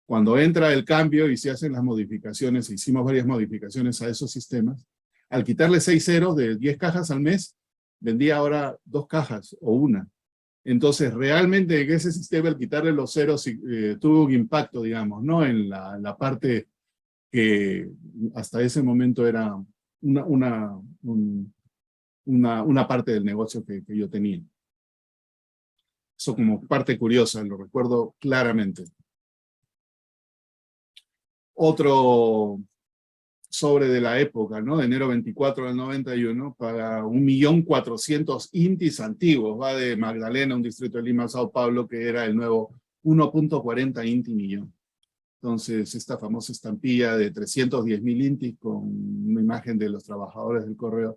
Cuando entra el cambio y se hacen las modificaciones, hicimos varias modificaciones a esos sistemas, al quitarle 6 ceros de 10 cajas al mes, vendía ahora 2 cajas o una. Entonces, realmente en ese sistema, al quitarle los ceros, tuvo un impacto, digamos, ¿no? En la parte que hasta ese momento era una parte del negocio que yo tenía. Eso como parte curiosa, lo recuerdo claramente. Otro sobre de la época, ¿no? De enero 24 del 91, para 1.400.000 intis antiguos, va de Magdalena, un distrito de Lima, Sao Paulo, que era el nuevo 1.40 inti millón. Entonces, esta famosa estampilla de 310.000 intis con una imagen de los trabajadores del correo,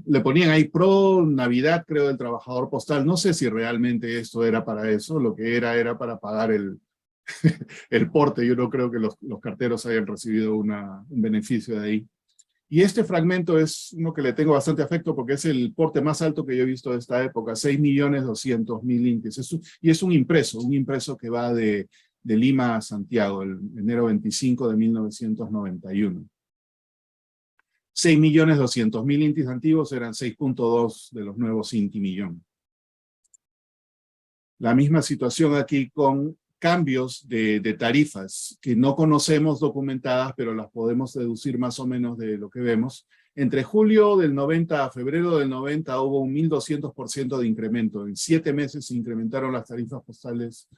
le ponían ahí pro Navidad, creo, del trabajador postal. No sé si realmente esto era para eso, lo que era para pagar el porte. Yo no creo que los carteros hayan recibido un beneficio de ahí. Y este fragmento es uno que le tengo bastante afecto porque es el porte más alto que yo he visto de esta época, 6.200.000 intis. Y es un impreso que va de Lima a Santiago, el enero 25 de 1991. 6.200.000 intis antiguos eran 6.2 de los nuevos inti millón. La misma situación aquí con cambios de tarifas que no conocemos documentadas, pero las podemos deducir más o menos de lo que vemos. Entre julio del 90 a febrero del 90 hubo un 1.200% de incremento. En 7 meses se incrementaron las tarifas postales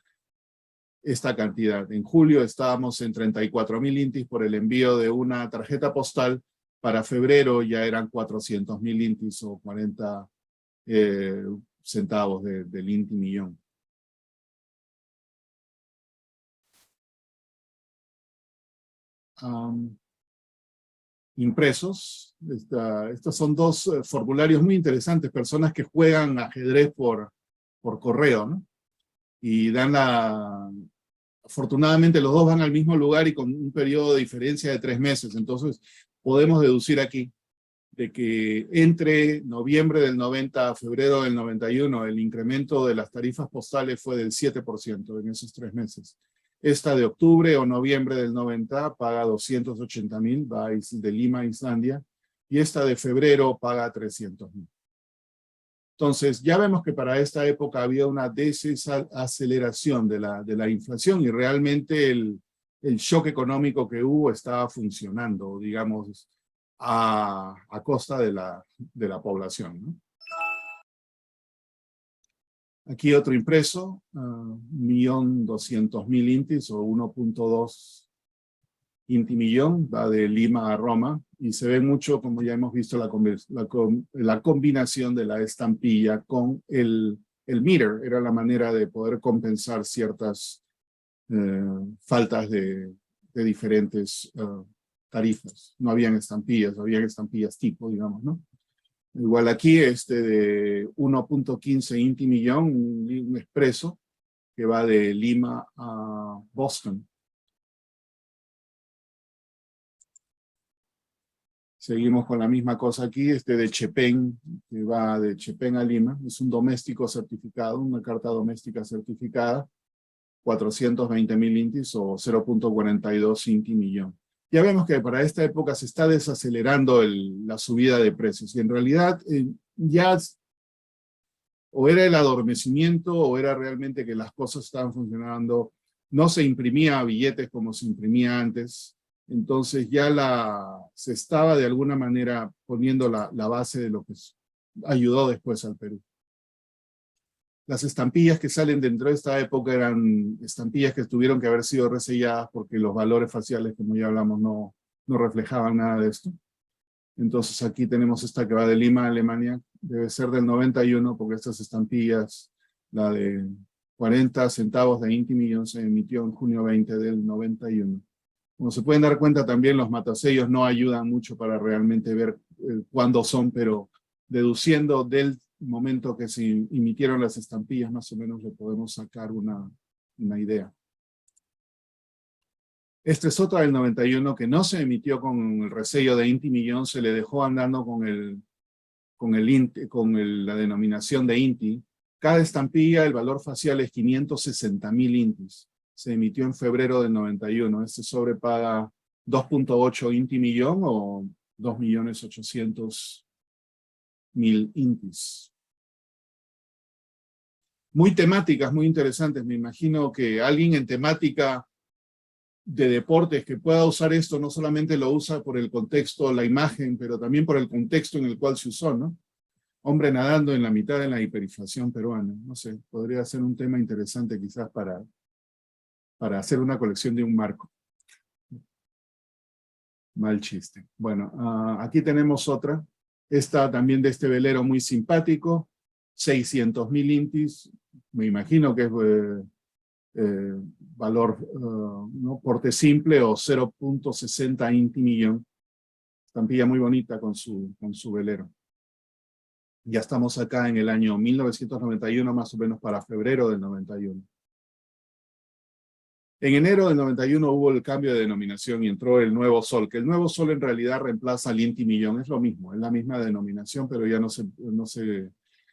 esta cantidad. En julio estábamos en 34.000 intis por el envío de una tarjeta postal. Para febrero ya eran 400.000 intis o 40 centavos del inti millón. Impresos. Estos son 2 formularios muy interesantes, personas que juegan ajedrez por correo, ¿no? Y dan afortunadamente los 2 van al mismo lugar y con un periodo de diferencia de 3 meses. Entonces podemos deducir aquí de que entre noviembre del 90 a febrero del 91 el incremento de las tarifas postales fue del 7% en esos 3 meses. Esta de octubre o noviembre del 90 paga 280.000, va de Lima a Islandia, y esta de febrero paga 300.000. Entonces, ya vemos que para esta época había una desaceleración de la inflación y realmente el shock económico que hubo estaba funcionando, digamos, a costa de la población, ¿no? Aquí otro impreso, 1.200.000 intis o 1.2 inti millón, va de Lima a Roma, y se ve mucho, como ya hemos visto, la combinación de la estampilla con el meter. Era la manera de poder compensar ciertas faltas de diferentes tarifas. No habían estampillas tipo, digamos, ¿no? Igual aquí, de 1.15 inti millón, un expreso que va de Lima a Boston. Seguimos con la misma cosa aquí, de Chepén, que va de Chepén a Lima. Es un doméstico certificado, una carta doméstica certificada, 420.000 intis o 0.42 inti millón. Ya vemos que para esta época se está desacelerando la subida de precios. Y en realidad ya o era el adormecimiento o era realmente que las cosas estaban funcionando. No se imprimía billetes como se imprimía antes. Entonces ya se estaba de alguna manera poniendo la base de lo que ayudó después al Perú. Las estampillas que salen dentro de esta época eran estampillas que tuvieron que haber sido reselladas porque los valores faciales, como ya hablamos, no reflejaban nada de esto. Entonces aquí tenemos esta que va de Lima a Alemania, debe ser del 91 porque estas estampillas, la de 40 centavos de inti millón se emitió en junio 20 del 91. Como se pueden dar cuenta también los matasellos no ayudan mucho para realmente ver cuándo son, pero deduciendo del momento que se emitieron las estampillas más o menos le podemos sacar una idea. Esta es otra del 91 que no se emitió con el resello de inti millón, se le dejó andando con la denominación de inti. Cada estampilla, el valor facial es 560.000 intis. Se emitió en febrero del 91. Este sobre paga 2.8 inti millón o 2.800.000 intis. Muy temáticas, muy interesantes. Me imagino que alguien en temática de deportes que pueda usar esto, no solamente lo usa por el contexto, la imagen, pero también por el contexto en el cual se usó, ¿no? Hombre nadando en la mitad de la hiperinflación peruana. No sé, podría ser un tema interesante quizás para hacer una colección de un marco. Mal chiste. Bueno, aquí tenemos otra. Esta también de este velero muy simpático. 600.000 intis. Me imagino que es valor, ¿no? Porte simple o 0.60 inti millón. Estampilla muy bonita con su velero. Ya estamos acá en el año 1991, más o menos para febrero del 91. En enero del 91 hubo el cambio de denominación y entró el Nuevo Sol, que el Nuevo Sol en realidad reemplaza al inti millón, es lo mismo, es la misma denominación, pero ya no se,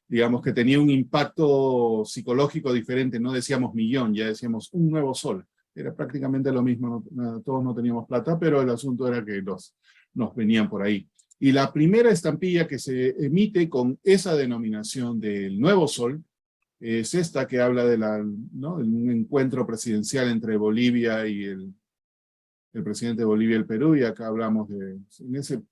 digamos que tenía un impacto psicológico diferente, no decíamos millón, ya decíamos un Nuevo Sol. Era prácticamente lo mismo, todos no teníamos plata, pero el asunto era que nos venían por ahí. Y la primera estampilla que se emite con esa denominación del Nuevo Sol es esta que habla de ¿no? de un encuentro presidencial entre Bolivia y el presidente de Bolivia y el Perú, y acá hablamos en ese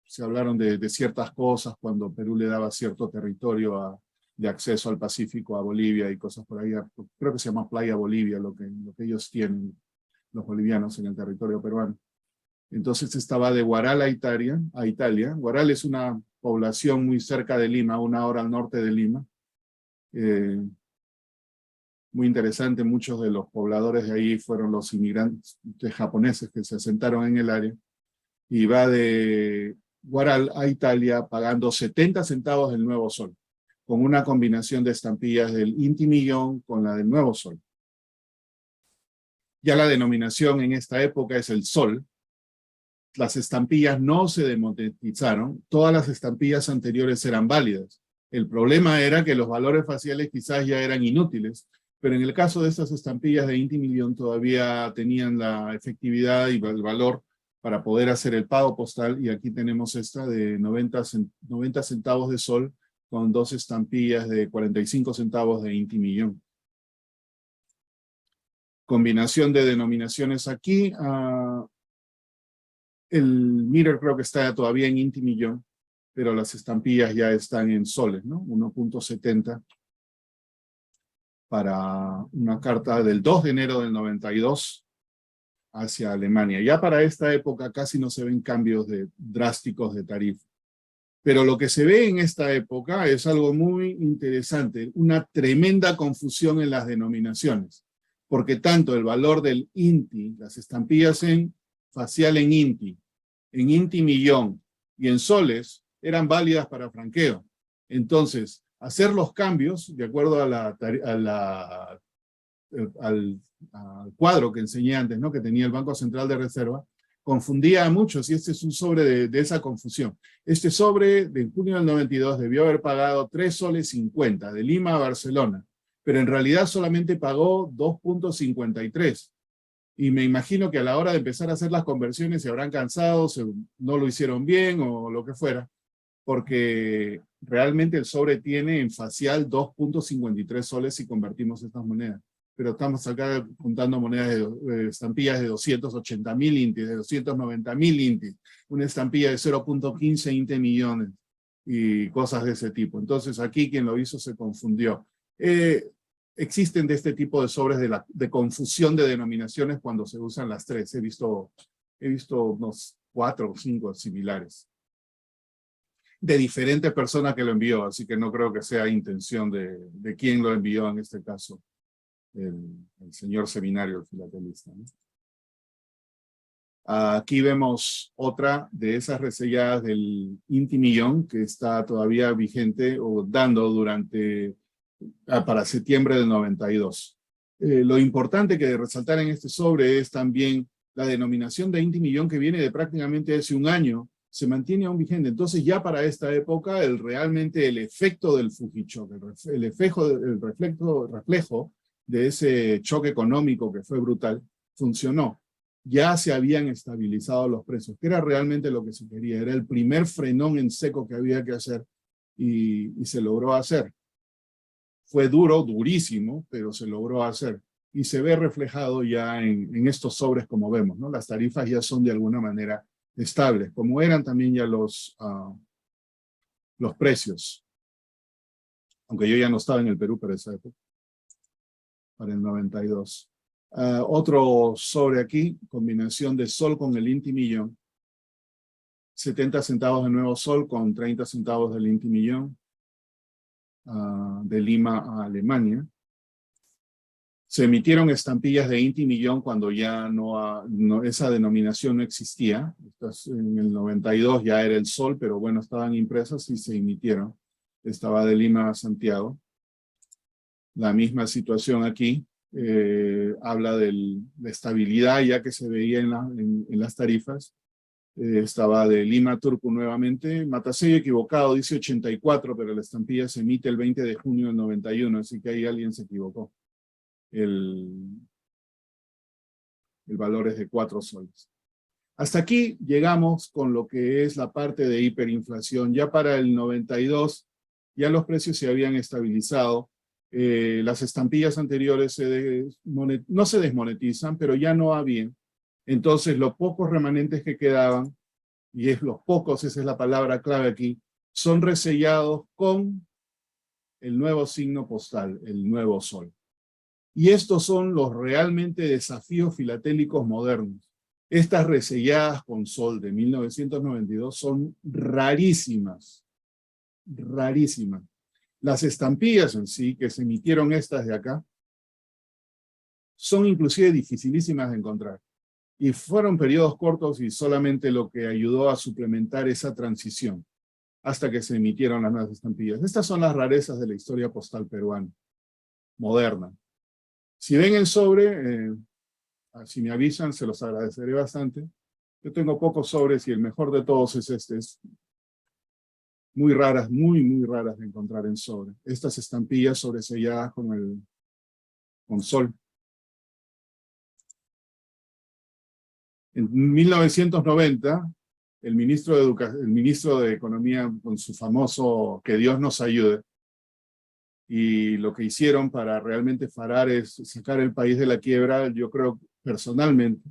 se hablaron de ciertas cosas cuando Perú le daba cierto territorio de acceso al Pacífico a Bolivia y cosas por ahí. Creo que se llama Playa Bolivia, lo que ellos tienen, los bolivianos, en el territorio peruano. Entonces estaba de Huaral a Italia. Huaral es una población muy cerca de Lima, 1 hora al norte de Lima. Muy interesante, muchos de los pobladores de ahí fueron los inmigrantes japoneses que se asentaron en el área. Y va de Huaral a Italia pagando 70 centavos del Nuevo Sol, con una combinación de estampillas del inti millón con la del Nuevo Sol. Ya la denominación en esta época es el Sol. Las estampillas no se demonetizaron, todas las estampillas anteriores eran válidas. El problema era que los valores faciales quizás ya eran inútiles, pero en el caso de estas estampillas de inti millón todavía tenían la efectividad y el valor para poder hacer el pago postal, y aquí tenemos esta de 90 centavos de sol con 2 estampillas de 45 centavos de inti millón. Combinación de denominaciones aquí. El mirror creo que está todavía en inti millón, pero las estampillas ya están en soles, ¿no? 1.70 para una carta del 2 de enero del 92 hacia Alemania. Ya para esta época casi no se ven cambios drásticos de tarifa. Pero lo que se ve en esta época es algo muy interesante, una tremenda confusión en las denominaciones, porque tanto el valor del inti, las estampillas en facial en inti millón y en soles eran válidas para franqueo. Entonces, hacer los cambios, de acuerdo al cuadro que enseñé antes, ¿no? Que tenía el Banco Central de Reserva, confundía a muchos, y este es un sobre de esa confusión. Este sobre de junio del 92 debió haber pagado 3 soles 50 de Lima a Barcelona, pero en realidad solamente pagó 2.53. Y me imagino que a la hora de empezar a hacer las conversiones se habrán cansado, no lo hicieron bien o lo que fuera, porque realmente el sobre tiene en facial 2.53 soles si convertimos estas monedas. Pero estamos acá contando monedas estampillas de 280.000 intis, de 290.000 intis, una estampilla de 0.15 inti millones y cosas de ese tipo. Entonces aquí quien lo hizo se confundió. Existen de este tipo de sobres de confusión de denominaciones cuando se usan las tres. He visto unos 4 o 5 similares. De diferentes personas que lo envió, así que no creo que sea intención de quién lo envió en este caso. El señor Seminario, el filatelista, ¿no? Aquí vemos otra de esas reselladas del inti millón que está todavía vigente o dando para septiembre del 92. Lo importante que resaltar en este sobre es también la denominación de inti millón que viene de prácticamente hace un año, se mantiene aún vigente. Entonces ya para esta época realmente el efecto del Fujichoque, el reflejo de ese choque económico que fue brutal, funcionó. ya se habían estabilizado los precios, que era realmente lo que se quería. Era el primer frenón en seco que había que hacer y se logró hacer. Fue duro, durísimo, pero se logró hacer. Y se ve reflejado ya en estos sobres como vemos, ¿no? Las tarifas ya son de alguna manera estables, como eran también ya los precios. Aunque yo ya no estaba en el Perú para esa época, para el 92. Otro sobre aquí, combinación de sol con el Inti Millón. 70 centavos de Nuevo Sol con 30 centavos del Inti Millón. De Lima a Alemania. Se emitieron estampillas de Inti Millón cuando ya esa denominación no existía. En el 92 ya era el sol, pero bueno, estaban impresas y se emitieron. Estaba de Lima a Santiago. La misma situación aquí. Habla de estabilidad ya que se veía en las tarifas. Estaba de Lima a Turku nuevamente. Matasello equivocado, dice 84, pero la estampilla se emite el 20 de junio del 91, así que ahí alguien se equivocó. El valor es de 4 soles. Hasta aquí llegamos con lo que es la parte de hiperinflación. Ya para el 92, ya los precios se habían estabilizado. Las estampillas anteriores no se desmonetizan, pero ya no había. Entonces, los pocos remanentes que quedaban, y es los pocos, esa es la palabra clave aquí, son resellados con el nuevo signo postal, el nuevo sol. Y estos son los realmente desafíos filatélicos modernos. Estas reselladas con sol de 1992 son rarísimas, rarísimas. Las estampillas en sí, que se emitieron estas de acá, son inclusive dificilísimas de encontrar. Y fueron periodos cortos y solamente lo que ayudó a suplementar esa transición hasta que se emitieron las nuevas estampillas. Estas son las rarezas de la historia postal peruana, moderna. Si ven el sobre, si me avisan, se los agradeceré bastante. Yo tengo pocos sobres y el mejor de todos es este. Es muy raras, muy raras de encontrar en sobre. Estas estampillas sobreselladas con sol. En 1990, el ministro de Economía, con su famoso "que Dios nos ayude", y lo que hicieron para realmente parar es sacar el país de la quiebra, yo creo, personalmente,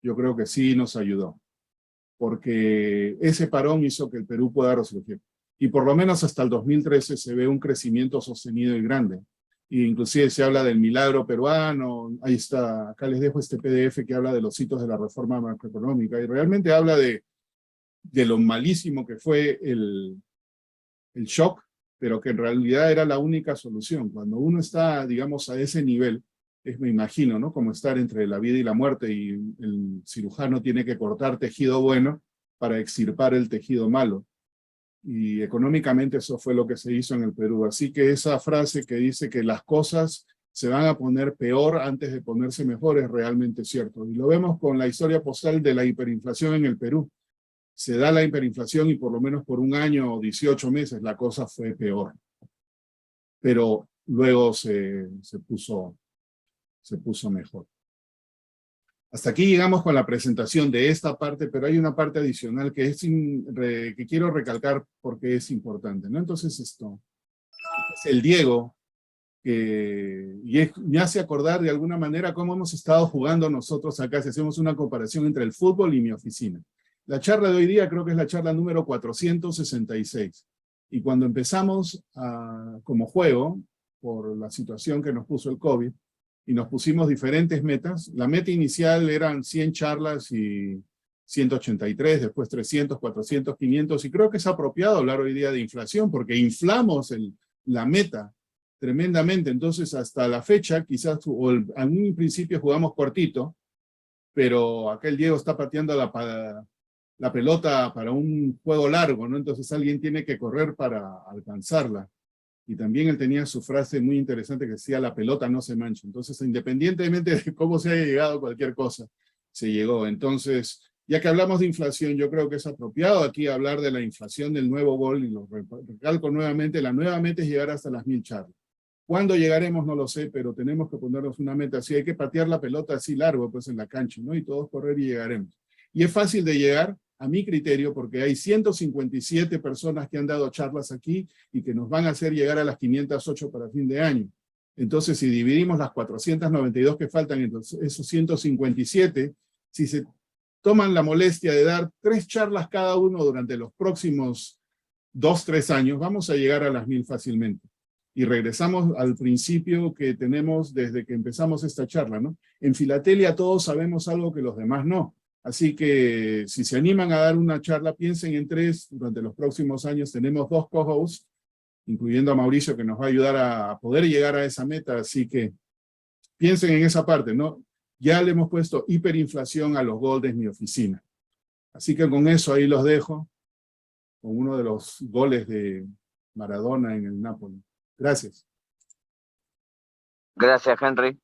yo creo que sí nos ayudó. Porque ese parón hizo que el Perú pueda resurgir. Y por lo menos hasta el 2013 se ve un crecimiento sostenido y grande. E inclusive se habla del milagro peruano. Ahí está, acá les dejo este PDF que habla de los hitos de la reforma macroeconómica. Y realmente habla de lo malísimo que fue el shock, pero que en realidad era la única solución. Cuando uno está, digamos, a ese nivel, me imagino, ¿no? Como estar entre la vida y la muerte y el cirujano tiene que cortar tejido bueno para extirpar el tejido malo. Y económicamente eso fue lo que se hizo en el Perú. Así que esa frase que dice que las cosas se van a poner peor antes de ponerse mejor es realmente cierto. Y lo vemos con la historia postal de la hiperinflación en el Perú. Se da la hiperinflación y por lo menos por un año o 18 meses la cosa fue peor. Pero luego se puso mejor. Hasta aquí llegamos con la presentación de esta parte, pero hay una parte adicional que que quiero recalcar porque es importante, ¿no? Entonces esto es el Diego, me hace acordar de alguna manera cómo hemos estado jugando nosotros acá, si hacemos una comparación entre el fútbol y mi oficina. La charla de hoy día creo que es la charla número 466. Y cuando empezamos como juego, por la situación que nos puso el COVID, y nos pusimos diferentes metas. La meta inicial eran 100 charlas y 183, después 300, 400, 500, y creo que es apropiado hablar hoy día de inflación, porque inflamos la meta tremendamente. Entonces, hasta la fecha, quizás, en un principio jugamos cortito, pero aquel Diego está pateando la pelota para un juego largo, ¿no? Entonces alguien tiene que correr para alcanzarla. Y también él tenía su frase muy interesante que decía, la pelota no se mancha. Entonces, independientemente de cómo se haya llegado a cualquier cosa, se llegó. Entonces, ya que hablamos de inflación, yo creo que es apropiado aquí hablar de la inflación del nuevo gol, y lo recalco nuevamente, la nueva meta es llegar hasta las 1000 charlas. ¿Cuándo llegaremos? No lo sé, pero tenemos que ponernos una meta. Si hay que patear la pelota así largo, pues en la cancha, ¿no? Y todos correr y llegaremos. Y es fácil de llegar, a mi criterio, porque hay 157 personas que han dado charlas aquí y que nos van a hacer llegar a las 508 para fin de año. Entonces, si dividimos las 492 que faltan entre esos 157, si se toman la molestia de dar 3 charlas cada uno durante los próximos 2, 3 años, vamos a llegar a las 1000 fácilmente. Y regresamos al principio que tenemos desde que empezamos esta charla, ¿no? En Filatelia todos sabemos algo que los demás no. Así que si se animan a dar una charla, piensen en 3 durante los próximos años. Tenemos 2 co-hosts, incluyendo a Mauricio, que nos va a ayudar a poder llegar a esa meta. Así que piensen en esa parte, ¿no? Ya le hemos puesto hiperinflación a los goles de mi oficina. Así que con eso ahí los dejo, con uno de los goles de Maradona en el Napoli. Gracias. Gracias, Henry.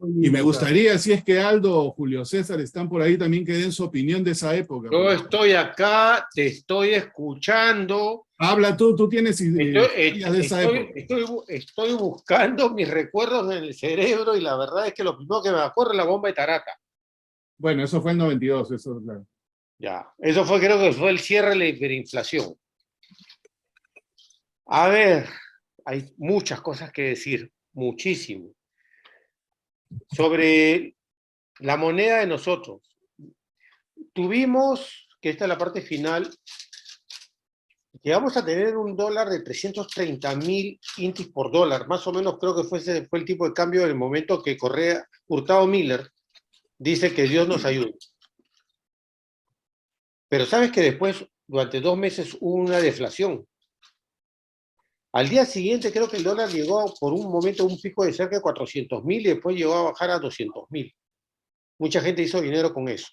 Y me gustaría, si es que Aldo o Julio César están por ahí, también que den su opinión de esa época. Yo estoy acá, te estoy escuchando. Habla tú tienes ideas de esa época. Estoy buscando mis recuerdos en el cerebro y la verdad es que lo primero que me acuerdo es la bomba de Tarata. Bueno, eso fue en 92, eso claro. Ya, eso fue, creo que fue el cierre de la hiperinflación. A ver, hay muchas cosas que decir, muchísimo. Sobre la moneda de nosotros. Tuvimos, que esta es la parte final, llegamos a tener un dólar de 330.000 intis por dólar, más o menos creo que fue el tipo de cambio en el momento que Correa, Hurtado Miller, dice que Dios nos ayude. Pero sabes que después, durante 2 meses, hubo una deflación. Al día siguiente creo que el dólar llegó por un momento a un pico de cerca de 400.000 y después llegó a bajar a 200.000. Mucha gente hizo dinero con eso.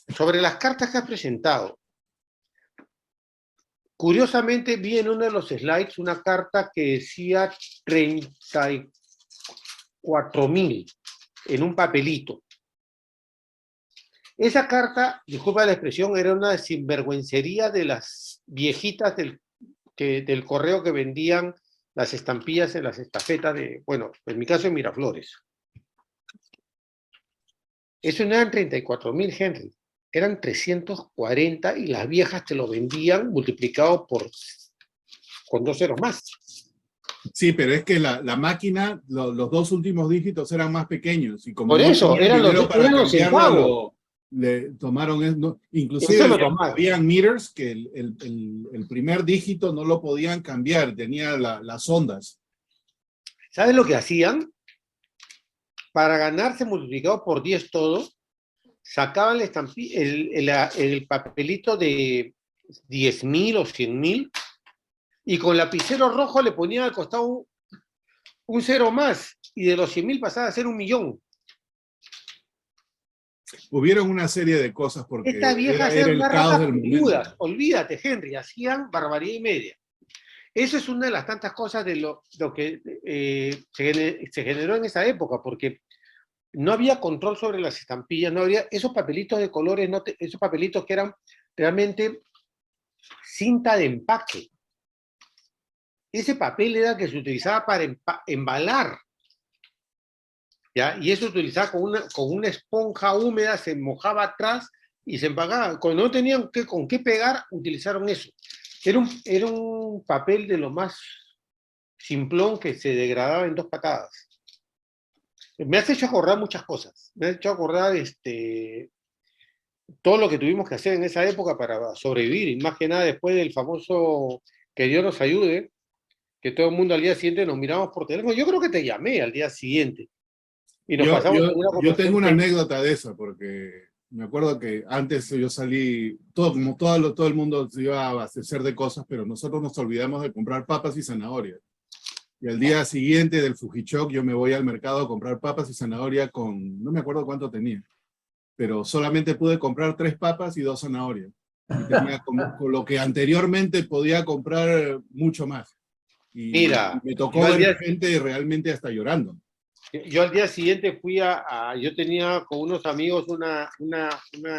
Sobre las cartas que has presentado, curiosamente vi en uno de los slides una carta que decía 34.000 en un papelito. Esa carta, disculpa la expresión, era una sinvergüencería de las viejitas del correo que vendían las estampillas en las estafetas de, bueno, en mi caso en Miraflores. Eso no eran 34.000, Henry, eran 340 y las viejas te lo vendían multiplicado con 2 ceros más. Sí, pero es que la máquina, los 2 últimos dígitos eran más pequeños. Y como por eso, eran los centavos. Le tomaron, no, inclusive habían meters que el primer dígito no lo podían cambiar, tenía las ondas. ¿Sabes lo que hacían? Para ganarse multiplicado por 10 todo, sacaban el papelito de 10.000 o 100.000 y con lapicero rojo le ponían al costado un cero más y de los 100.000 pasaba a ser 1.000.000. Hubieron una serie de cosas porque estas viejas era el caos del momento. Olvídate, Henry, hacían barbaridad y media. Eso es una de las tantas cosas de lo que se generó en esa época, porque no había control sobre las estampillas, no había esos papelitos de colores, esos papelitos que eran realmente cinta de empaque. Ese papel era el que se utilizaba para embalar. ¿Ya? Y eso se utilizaba con una esponja húmeda, se mojaba atrás y se empacaba. Cuando no tenían con qué pegar, utilizaron eso. Era un papel de lo más simplón que se degradaba en 2 patadas. Me has hecho acordar muchas cosas. Me has hecho acordar todo lo que tuvimos que hacer en esa época para sobrevivir, y más que nada después del famoso que Dios nos ayude, que todo el mundo al día siguiente nos miramos por teléfono. Yo creo que te llamé al día siguiente. Y nos pasamos yo tengo una anécdota de eso, porque me acuerdo que antes yo salí, como todo el mundo se iba a abastecer de cosas, pero nosotros nos olvidamos de comprar papas y zanahorias. Y al día siguiente del Fujichoc yo me voy al mercado a comprar papas y zanahoria no me acuerdo cuánto tenía, pero solamente pude comprar 3 papas y 2 zanahorias. Y tenía con lo que anteriormente podía comprar mucho más. Y mira, me tocó ver gente realmente hasta llorando. Yo al día siguiente fui yo tenía con unos amigos una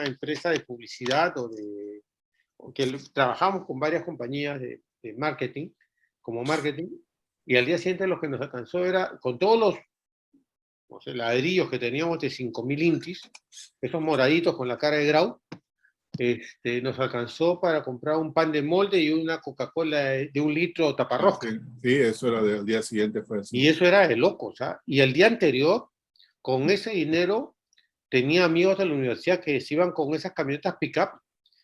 empresa de publicidad o que trabajamos con varias compañías de marketing, como marketing, y al día siguiente lo que nos alcanzó era, con todos los, no sé, ladrillos que teníamos de 5.000 intis, esos moraditos con la cara de Grau, nos alcanzó para comprar un pan de molde y una Coca-Cola de 1 litro taparrosca. Sí, eso era del día siguiente, fue así. Y eso era de locos, ¿ah? Y el día anterior, con ese dinero, tenía amigos de la universidad que se iban con esas camionetas pick-up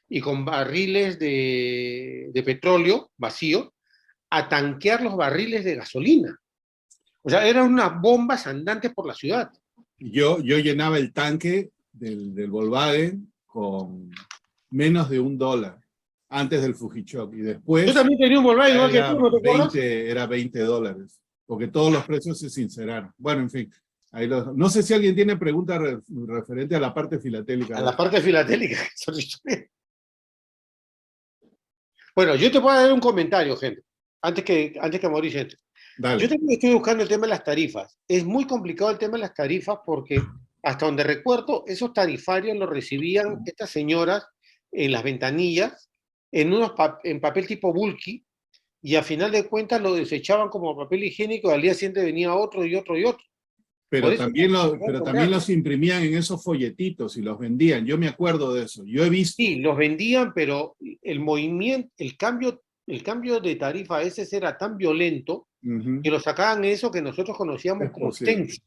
y con barriles de petróleo vacío a tanquear los barriles de gasolina. O sea, eran unas bombas andantes por la ciudad. Yo llenaba el tanque del Volkswagen con menos de $1 antes del Fujichok, y después Yo también tenía un Volkswagen igual que era tú, ¿no te acuerdas? era $20, porque todos los precios se sinceraron. Bueno, en fin, no sé si alguien tiene preguntas referente a la parte filatélica. A la parte filatélica. Bueno, yo te puedo dar un comentario, gente, antes que Mauricio entre. Dale. Yo también estoy buscando el tema de las tarifas. Es muy complicado el tema de las tarifas porque, hasta donde recuerdo, esos tarifarios los recibían estas señoras en las ventanillas, en papel tipo bulky, y a final de cuentas lo desechaban como papel higiénico, y al día siguiente venía otro y otro y otro. Pero también los imprimían en esos folletitos y los vendían. Yo me acuerdo de eso. Yo he visto. Sí, los vendían, pero el movimiento, el cambio de tarifa a veces era tan violento que lo sacaban eso que nosotros conocíamos como stencil.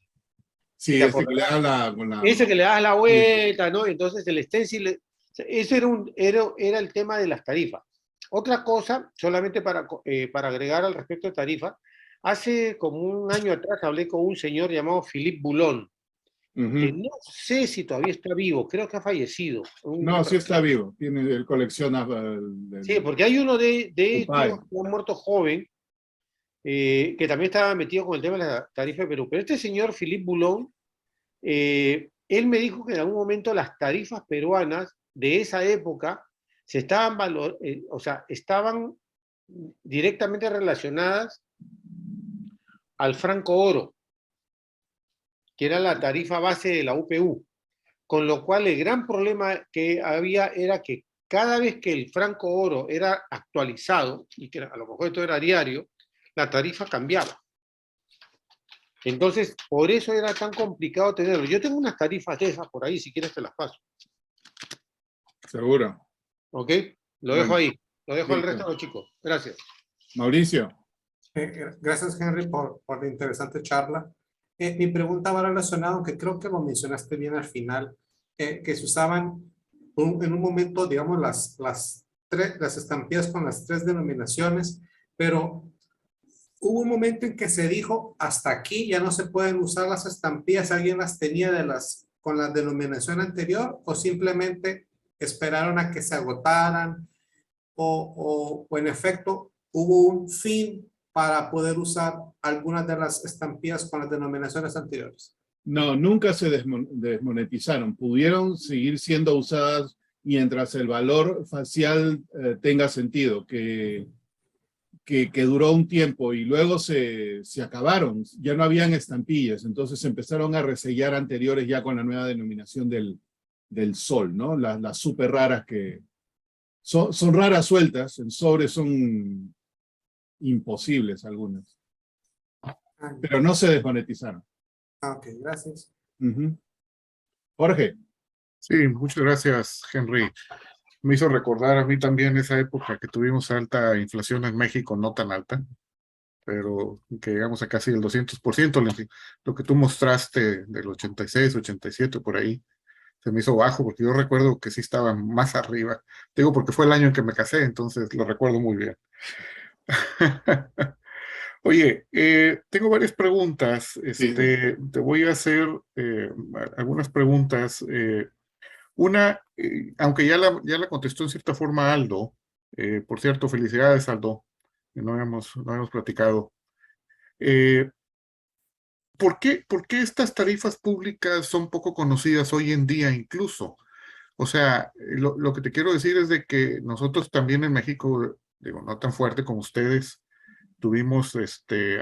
Sí, ese que le da ese que le das la vuelta, ¿no? Entonces el stencil, ese era el tema de las tarifas. Otra cosa, solamente para agregar al respecto de tarifas, hace como un año atrás hablé con un señor llamado Philippe Boulon, que no sé si todavía está vivo, creo que ha fallecido. No, sí está vivo, él colecciona. Sí, porque hay uno de estos que ha muerto joven, que también estaba metido con el tema de la tarifa de Perú. Pero este señor, Philippe Boulon, él me dijo que en algún momento las tarifas peruanas de esa época estaban directamente relacionadas al franco oro, que era la tarifa base de la UPU. Con lo cual el gran problema que había era que cada vez que el franco oro era actualizado, y que a lo mejor esto era diario, la tarifa cambiaba. Entonces, por eso era tan complicado tenerlo. Yo tengo unas tarifas de esas por ahí, si quieres te las paso. Seguro. ¿Ok? Lo dejo ahí. Lo dejo al resto de los chicos. Gracias. Mauricio. Gracias, Henry, por la interesante charla. Mi pregunta va relacionada, aunque creo que lo mencionaste bien al final, que se usaban en un momento, digamos, las estampillas con las 3 denominaciones, pero hubo un momento en que se dijo, hasta aquí ya no se pueden usar las estampillas, ¿alguien las tenía con la denominación anterior o simplemente esperaron a que se agotaran o en efecto hubo un fin para poder usar algunas de las estampillas con las denominaciones anteriores? No, nunca se desmonetizaron. Pudieron seguir siendo usadas mientras el valor facial tenga sentido, que duró un tiempo y luego se acabaron. Ya no habían estampillas, entonces empezaron a resellar anteriores ya con la nueva denominación del sol, ¿no? Las súper raras que son raras sueltas, en sobre son imposibles algunas. Pero no se desmonetizaron. Ok, gracias. Jorge. Sí, muchas gracias, Henry. Me hizo recordar a mí también esa época que tuvimos alta inflación en México, no tan alta, pero que llegamos a casi el 200%. Lo que tú mostraste del 86, 87, por ahí, se me hizo bajo, porque yo recuerdo que sí estaba más arriba. Digo, porque fue el año en que me casé, entonces lo recuerdo muy bien. Oye, tengo varias preguntas. Te voy a hacer algunas preguntas. Una, aunque ya la contestó en cierta forma Aldo, por cierto, felicidades Aldo, no hemos platicado. ¿Por qué estas tarifas públicas son poco conocidas hoy en día incluso? O sea, lo que te quiero decir es de que nosotros también en México, digo, no tan fuerte como ustedes, tuvimos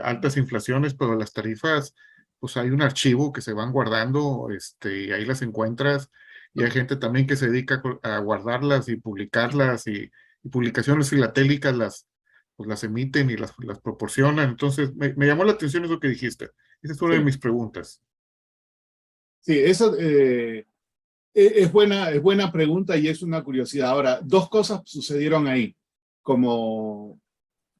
altas inflaciones, pero las tarifas, pues hay un archivo que se van guardando, y ahí las encuentras, y hay gente también que se dedica a guardarlas y publicarlas, y publicaciones filatélicas pues las emiten y las proporcionan. Entonces, me llamó la atención eso que dijiste. Esa es una de Sí, mis preguntas. sí, eso es buena pregunta y es una curiosidad. Ahora, dos cosas sucedieron ahí. Como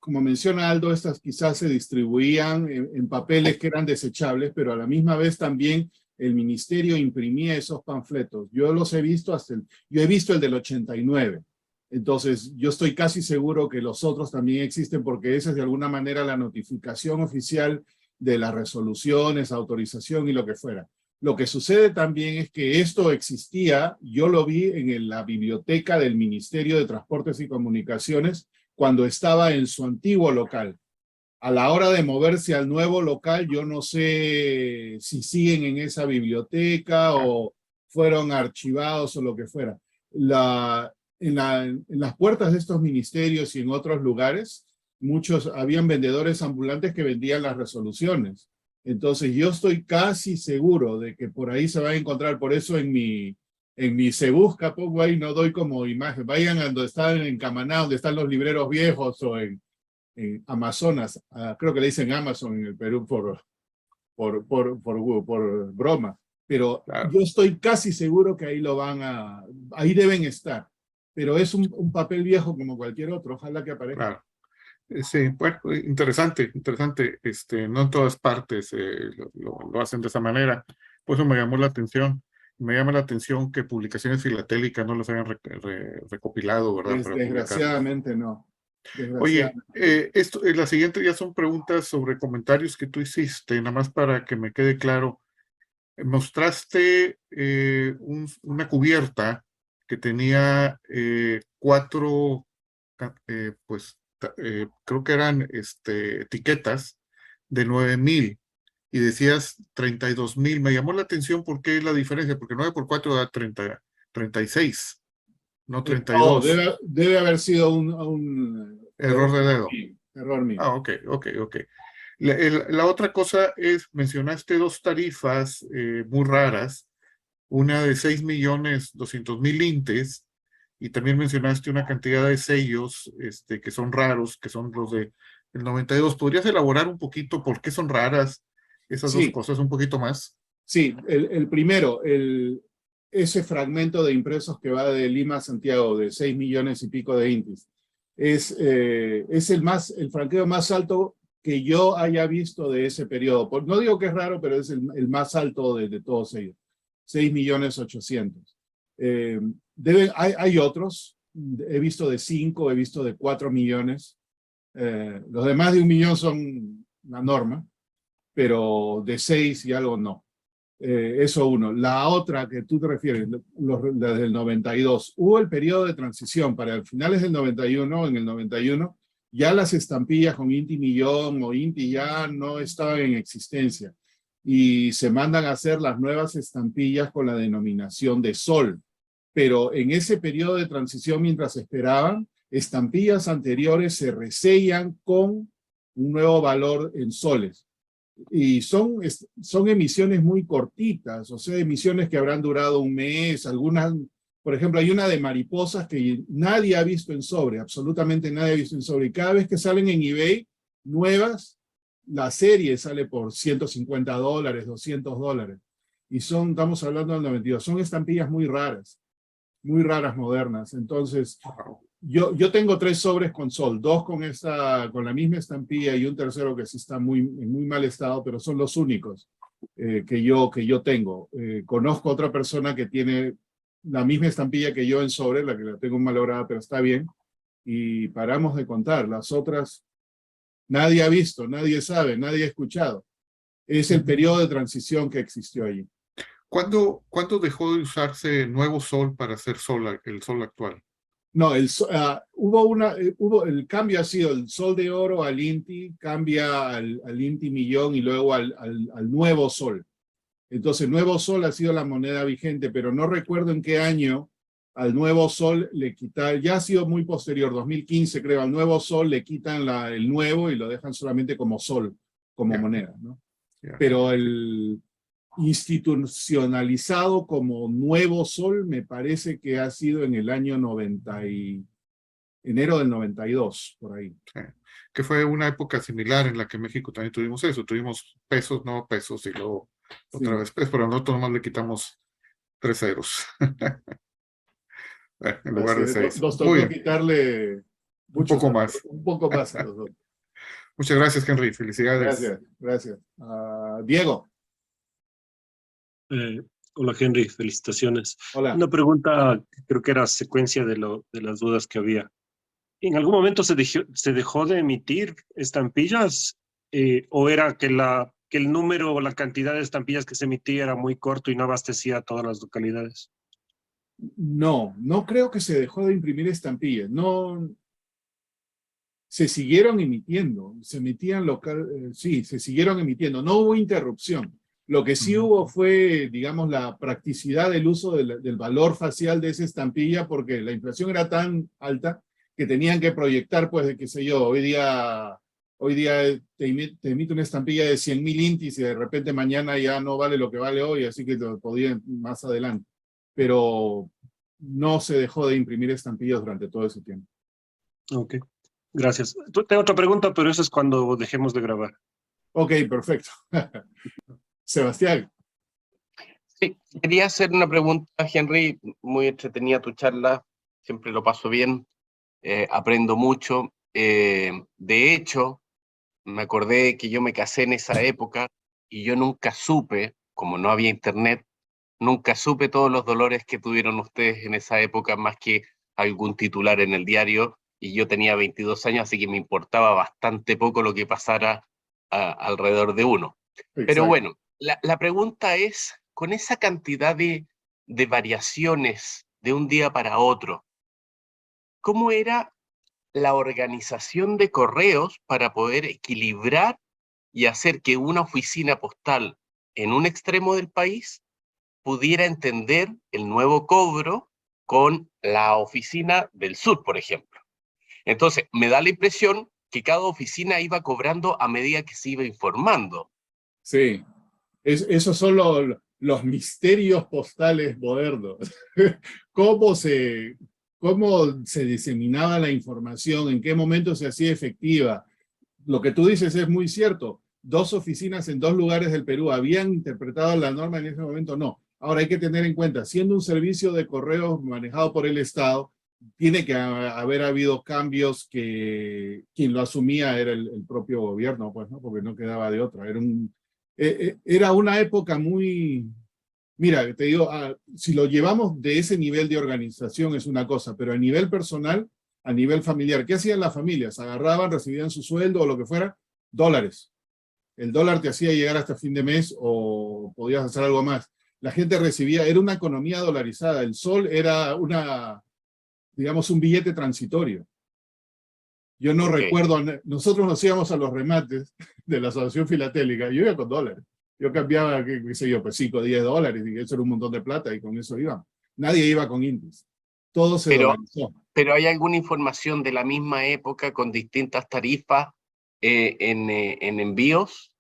menciona Aldo, estas quizás se distribuían en papeles que eran desechables, pero a la misma vez también el ministerio imprimía esos panfletos. Yo los he visto yo he visto el del 89. Entonces, yo estoy casi seguro que los otros también existen porque esa es de alguna manera la notificación oficial de las resoluciones, autorización y lo que fuera. Lo que sucede también es que esto existía, yo lo vi en la biblioteca del Ministerio de Transportes y Comunicaciones cuando estaba en su antiguo local. A la hora de moverse al nuevo local, yo no sé si siguen en esa biblioteca o fueron archivados o lo que fuera. En las puertas de estos ministerios y en otros lugares, habían vendedores ambulantes que vendían las resoluciones. Entonces yo estoy casi seguro de que por ahí se va a encontrar, por eso en mi Se Busca, pongo ahí, no doy como imagen, vayan a donde están en Camaná, donde están los libreros viejos, o en Amazonas, creo que le dicen Amazon en el Perú por broma, pero Claro, yo estoy casi seguro que ahí deben estar, pero es un papel viejo como cualquier otro, ojalá que aparezca. claro. Sí, bueno, interesante, interesante. No en todas partes lo hacen de esa manera. Por eso me llamó la atención. Me llama la atención que publicaciones filatélicas no las hayan recopilado, ¿verdad? Para publicarlas. Desgraciadamente no. Oye, Desgraciadamente. la siguiente ya son preguntas sobre comentarios que tú hiciste, nada más para que me quede claro. Mostraste una cubierta que tenía cuatro, pues creo que eran etiquetas de 9,000 y decías 32,000. Me llamó la atención por qué la diferencia, porque 9 por 4 da 36, no 32. Debe haber sido un Error de dedo. error mío. Ah, ok, ok, ok. La otra cosa es, mencionaste dos tarifas muy raras, una de 6,200,000 intes, y también mencionaste una cantidad de sellos que son raros, que son los del 92. ¿Podrías elaborar un poquito por qué son raras esas dos Sí, cosas, un poquito más? sí, el primero, ese fragmento de impresos que va de Lima a Santiago, de 6 millones y pico de intis, es el franqueo más alto que yo haya visto de ese periodo. No digo que es raro, pero es el más alto de todos ellos. 6,800,000. Hay otros, he visto de 5, he visto de 4 millones. Los demás de 1 millón son la norma, pero de 6 y algo no. Eso uno. La otra que tú te refieres, la del 92, hubo el periodo de transición para finales del 91, en el 91, ya las estampillas con Inti Millón o Inti ya no estaban en existencia y se mandan a hacer las nuevas estampillas con la denominación de sol. Pero en ese periodo de transición, mientras esperaban, estampillas anteriores se resellan con un nuevo valor en soles. Y son emisiones muy cortitas, o sea, emisiones que habrán durado un mes, algunas, por ejemplo, hay una de mariposas que nadie ha visto en sobre, absolutamente nadie ha visto en sobre, y cada vez que salen en eBay, nuevas, la serie sale por $150, $200, y estamos hablando del 92, son estampillas muy raras, modernas. Entonces, yo tengo 3 sobres con sol, 2 con la misma estampilla y un tercero que sí está en muy mal estado, pero son los únicos que yo tengo. Conozco a otra persona que tiene la misma estampilla que yo en sobre, la que la tengo malograda, pero está bien, y paramos de contar. Las otras, nadie ha visto, nadie sabe, nadie ha escuchado. Es el periodo de transición que existió allí. ¿Cuándo dejó de usarse Nuevo Sol para hacer el sol actual? No, el cambio ha sido el sol de oro al Inti, cambia al Inti Millón y luego al nuevo sol. Entonces, nuevo sol ha sido la moneda vigente, pero no recuerdo en qué año al nuevo sol le quitan, ya ha sido muy posterior, 2015 creo, al nuevo sol le quitan el nuevo y lo dejan solamente como sol, como moneda, ¿no? Yeah. Pero institucionalizado como Nuevo Sol, me parece que ha sido en el año enero del 92, por ahí. Sí. Que fue una época similar en la que México también tuvimos eso. Tuvimos pesos, no pesos, y luego otra vez pesos, pero nosotros nomás le quitamos 3 ceros. En lugar de 6. Nos Muy tocó bien, quitarle un poco más. un poco más a los otros. Muchas gracias, Henry. Felicidades. Gracias, gracias. Diego, Hola Henry, felicitaciones. hola. Una pregunta, creo que era secuencia de las dudas que había. ¿En algún momento se dejó de emitir estampillas o era que el número o la cantidad de estampillas que se emitía era muy corto y no abastecía a todas las localidades? No, no creo que se dejó de imprimir estampillas. No, se siguieron emitiendo, se emitían sí, se siguieron emitiendo. No hubo interrupción. Lo que sí hubo fue, digamos, la practicidad del uso del valor facial de esa estampilla, porque la inflación era tan alta que tenían que proyectar, pues, de qué sé yo, hoy día te emite una estampilla de 100.000 intis y de repente mañana ya no vale lo que vale hoy, así que lo podían más adelante. Pero no se dejó de imprimir estampillas durante todo ese tiempo. Ok, gracias. Tengo otra pregunta, pero eso es cuando dejemos de grabar. Ok, perfecto. Sebastián. Sí, quería hacer una pregunta, Henry. Muy entretenida tu charla, siempre lo paso bien, aprendo mucho. De hecho, me acordé que yo me casé en esa época y yo nunca supe, como no había internet, nunca supe todos los dolores que tuvieron ustedes en esa época, más que algún titular en el diario, y yo tenía 22 años, así que me importaba bastante poco lo que pasara alrededor de uno. Exacto. Pero bueno, la pregunta es, con esa cantidad de variaciones de un día para otro, ¿cómo era la organización de correos para poder equilibrar y hacer que una oficina postal en un extremo del país pudiera entender el nuevo cobro con la oficina del sur, por ejemplo? Entonces, me da la impresión que cada oficina iba cobrando a medida que se iba informando. Sí, esos son los misterios postales modernos. ¿Cómo se diseminaba la información? ¿En qué momento se hacía efectiva? Lo que tú dices es muy cierto. 2 oficinas en 2 lugares del Perú habían interpretado la norma en ese momento, no. Ahora hay que tener en cuenta, siendo un servicio de correos manejado por el Estado, tiene que haber habido cambios que quien lo asumía era el propio gobierno, pues, ¿no? Porque no quedaba de otra. Era una época muy... Mira, te digo, si lo llevamos de ese nivel de organización es una cosa, pero a nivel personal, a nivel familiar, ¿qué hacían las familias? Agarraban, recibían su sueldo o lo que fuera, dólares. El dólar te hacía llegar hasta fin de mes o podías hacer algo más. La gente recibía, era una economía dolarizada. El sol era digamos, un billete transitorio. Yo no recuerdo, nosotros nos íbamos a los remates de la Asociación Filatélica, yo iba con dólares. Yo cambiaba, qué sé yo, pues 5 o 10 dólares, y eso era un montón de plata, y con eso iba. Nadie iba con índice. Todo se dolarizó. Pero ¿hay alguna información de la misma época con distintas tarifas en envíos?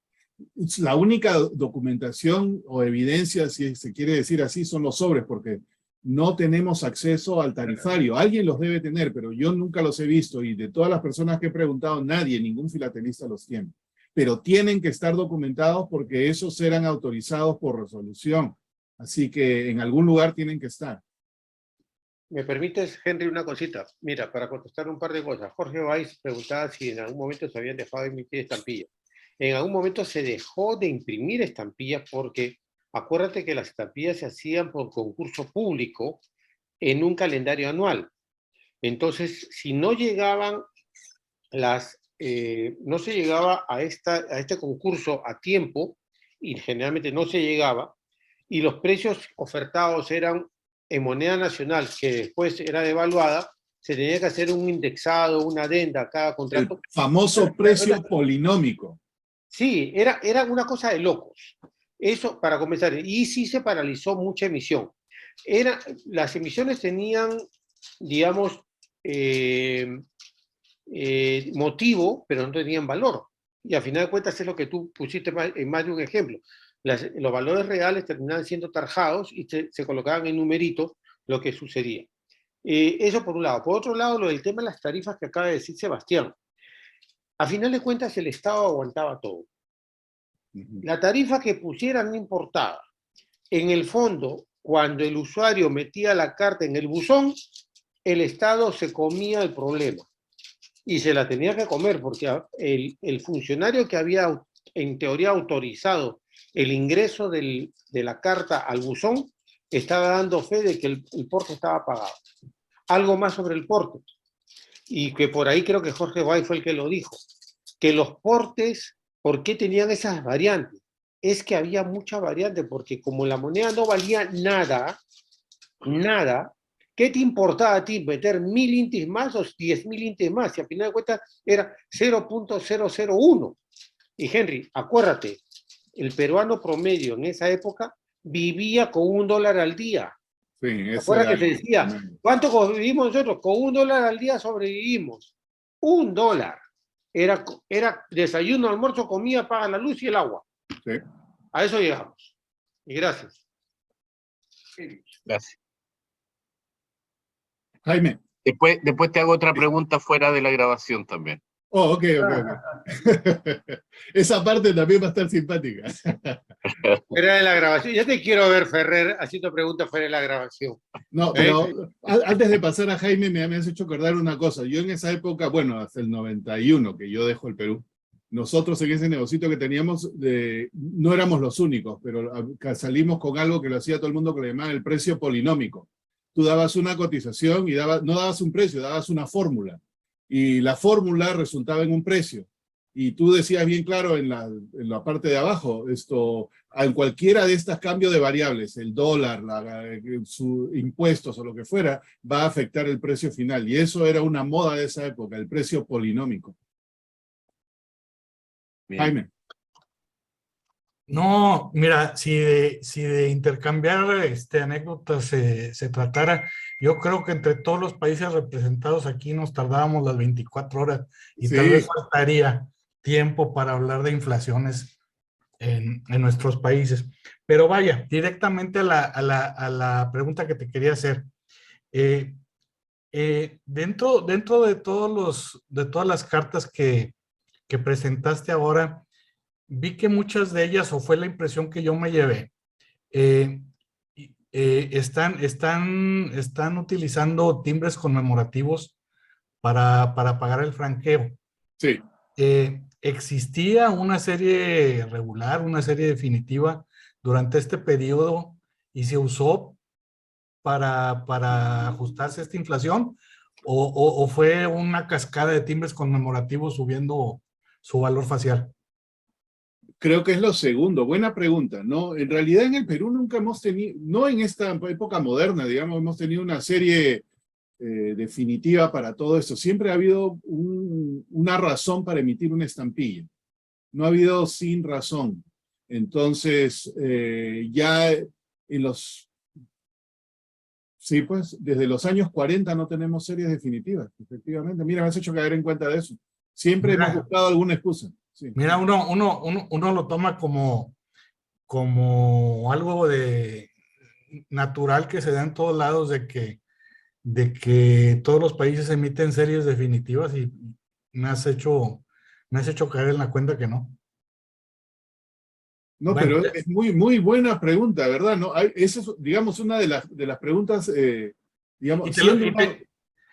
La única documentación o evidencia, si se quiere decir así, son los sobres, porque no tenemos acceso al tarifario. Alguien los debe tener, pero yo nunca los he visto, y de todas las personas que he preguntado, nadie, ningún filatelista los tiene. Pero tienen que estar documentados porque esos serán autorizados por resolución. Así que en algún lugar tienen que estar. ¿Me permites, Henry, una cosita? Mira, para contestar un par de cosas. Jorge Valls preguntaba si en algún momento se habían dejado de emitir estampillas. En algún momento se dejó de imprimir estampillas porque acuérdate que las estampillas se hacían por concurso público en un calendario anual. Entonces, si no llegaban no se llegaba a este concurso a tiempo, y generalmente no se llegaba, y los precios ofertados eran en moneda nacional, que después era devaluada, se tenía que hacer un indexado, una adenda a cada contrato. El famoso precio polinómico. Sí, era una cosa de locos. Eso para comenzar. Y sí se paralizó mucha emisión. Las emisiones tenían, digamos, motivo, pero no tenían valor. Y al final de cuentas es lo que tú pusiste en más de un ejemplo. los valores reales terminaban siendo tarjados y se colocaban en numeritos lo que sucedía. Eso por un lado. Por otro lado, lo del tema de las tarifas que acaba de decir Sebastián. A final de cuentas, el Estado aguantaba todo. La tarifa que pusieran no importaba. En el fondo, cuando el usuario metía la carta en el buzón, el Estado se comía el problema. Y se la tenía que comer, porque el funcionario que había, en teoría, autorizado el ingreso de la carta al buzón, estaba dando fe de que el porte estaba pagado. Algo más sobre el porte, y que por ahí creo que Jorge Guay fue el que lo dijo, que los portes, ¿por qué tenían esas variantes? Es que había mucha variante, porque como la moneda no valía nada, ¿qué te importaba a ti meter 1000 intis más o 10.000 intis más? Si al final de cuentas era 0.001. Y Henry, acuérdate, el peruano promedio en esa época vivía con $1 al día. Sí, ¿Te acuerdas que se decía, cuánto vivimos nosotros? Con $1 al día sobrevivimos. $1. Era desayuno, almuerzo, comida, paga la luz y el agua. Sí. A eso llegamos. Y gracias. Gracias. Jaime. Después te hago otra pregunta fuera de la grabación también. Oh, ok. Esa parte también va a estar simpática. Fuera de la grabación. Ya te quiero ver, Ferrer, haciendo preguntas fuera de la grabación. No, pero antes de pasar a Jaime, me has hecho acordar una cosa. Yo en esa época, bueno, hasta el 91, que yo dejo el Perú, nosotros en ese negocito que teníamos, no éramos los únicos, pero salimos con algo que lo hacía todo el mundo, que le llamaban el precio polinómico. Tú dabas una cotización y no dabas un precio, dabas una fórmula. Y la fórmula resultaba en un precio. Y tú decías bien claro en la parte de abajo, en cualquiera de estos cambios de variables, el dólar, sus impuestos o lo que fuera, va a afectar el precio final. Y eso era una moda de esa época, el precio polinómico. Bien. Jaime. No, mira, si de intercambiar anécdotas se tratara, yo creo que entre todos los países representados aquí nos tardábamos las 24 horas y tal vez faltaría tiempo para hablar de inflaciones en nuestros países. Pero vaya, directamente a la pregunta que te quería hacer. Dentro de todas las cartas que presentaste ahora, vi que muchas de ellas, o fue la impresión que yo me llevé, están utilizando timbres conmemorativos para pagar el franqueo. Sí. ¿Existía una serie regular, una serie definitiva durante este periodo y se usó para ajustarse a esta inflación? ¿O fue una cascada de timbres conmemorativos subiendo su valor facial? Creo que es lo segundo. Buena pregunta, ¿no? En realidad en el Perú nunca hemos tenido, no en esta época moderna, digamos, hemos tenido una serie definitiva para todo esto. Siempre ha habido una razón para emitir una estampilla. No ha habido sin razón. Entonces, ya en los... Sí, pues, desde los años 40 no tenemos series definitivas, efectivamente. Mira, me has hecho caer en cuenta de eso. Siempre hemos buscado alguna excusa. Sí. Mira, uno lo toma como algo de natural que se da en todos lados, de que todos los países emiten series definitivas, y me has hecho caer en la cuenta que no. No, bueno, pero es muy buena pregunta, ¿verdad? ¿No? Esa es, digamos, una de las preguntas, digamos...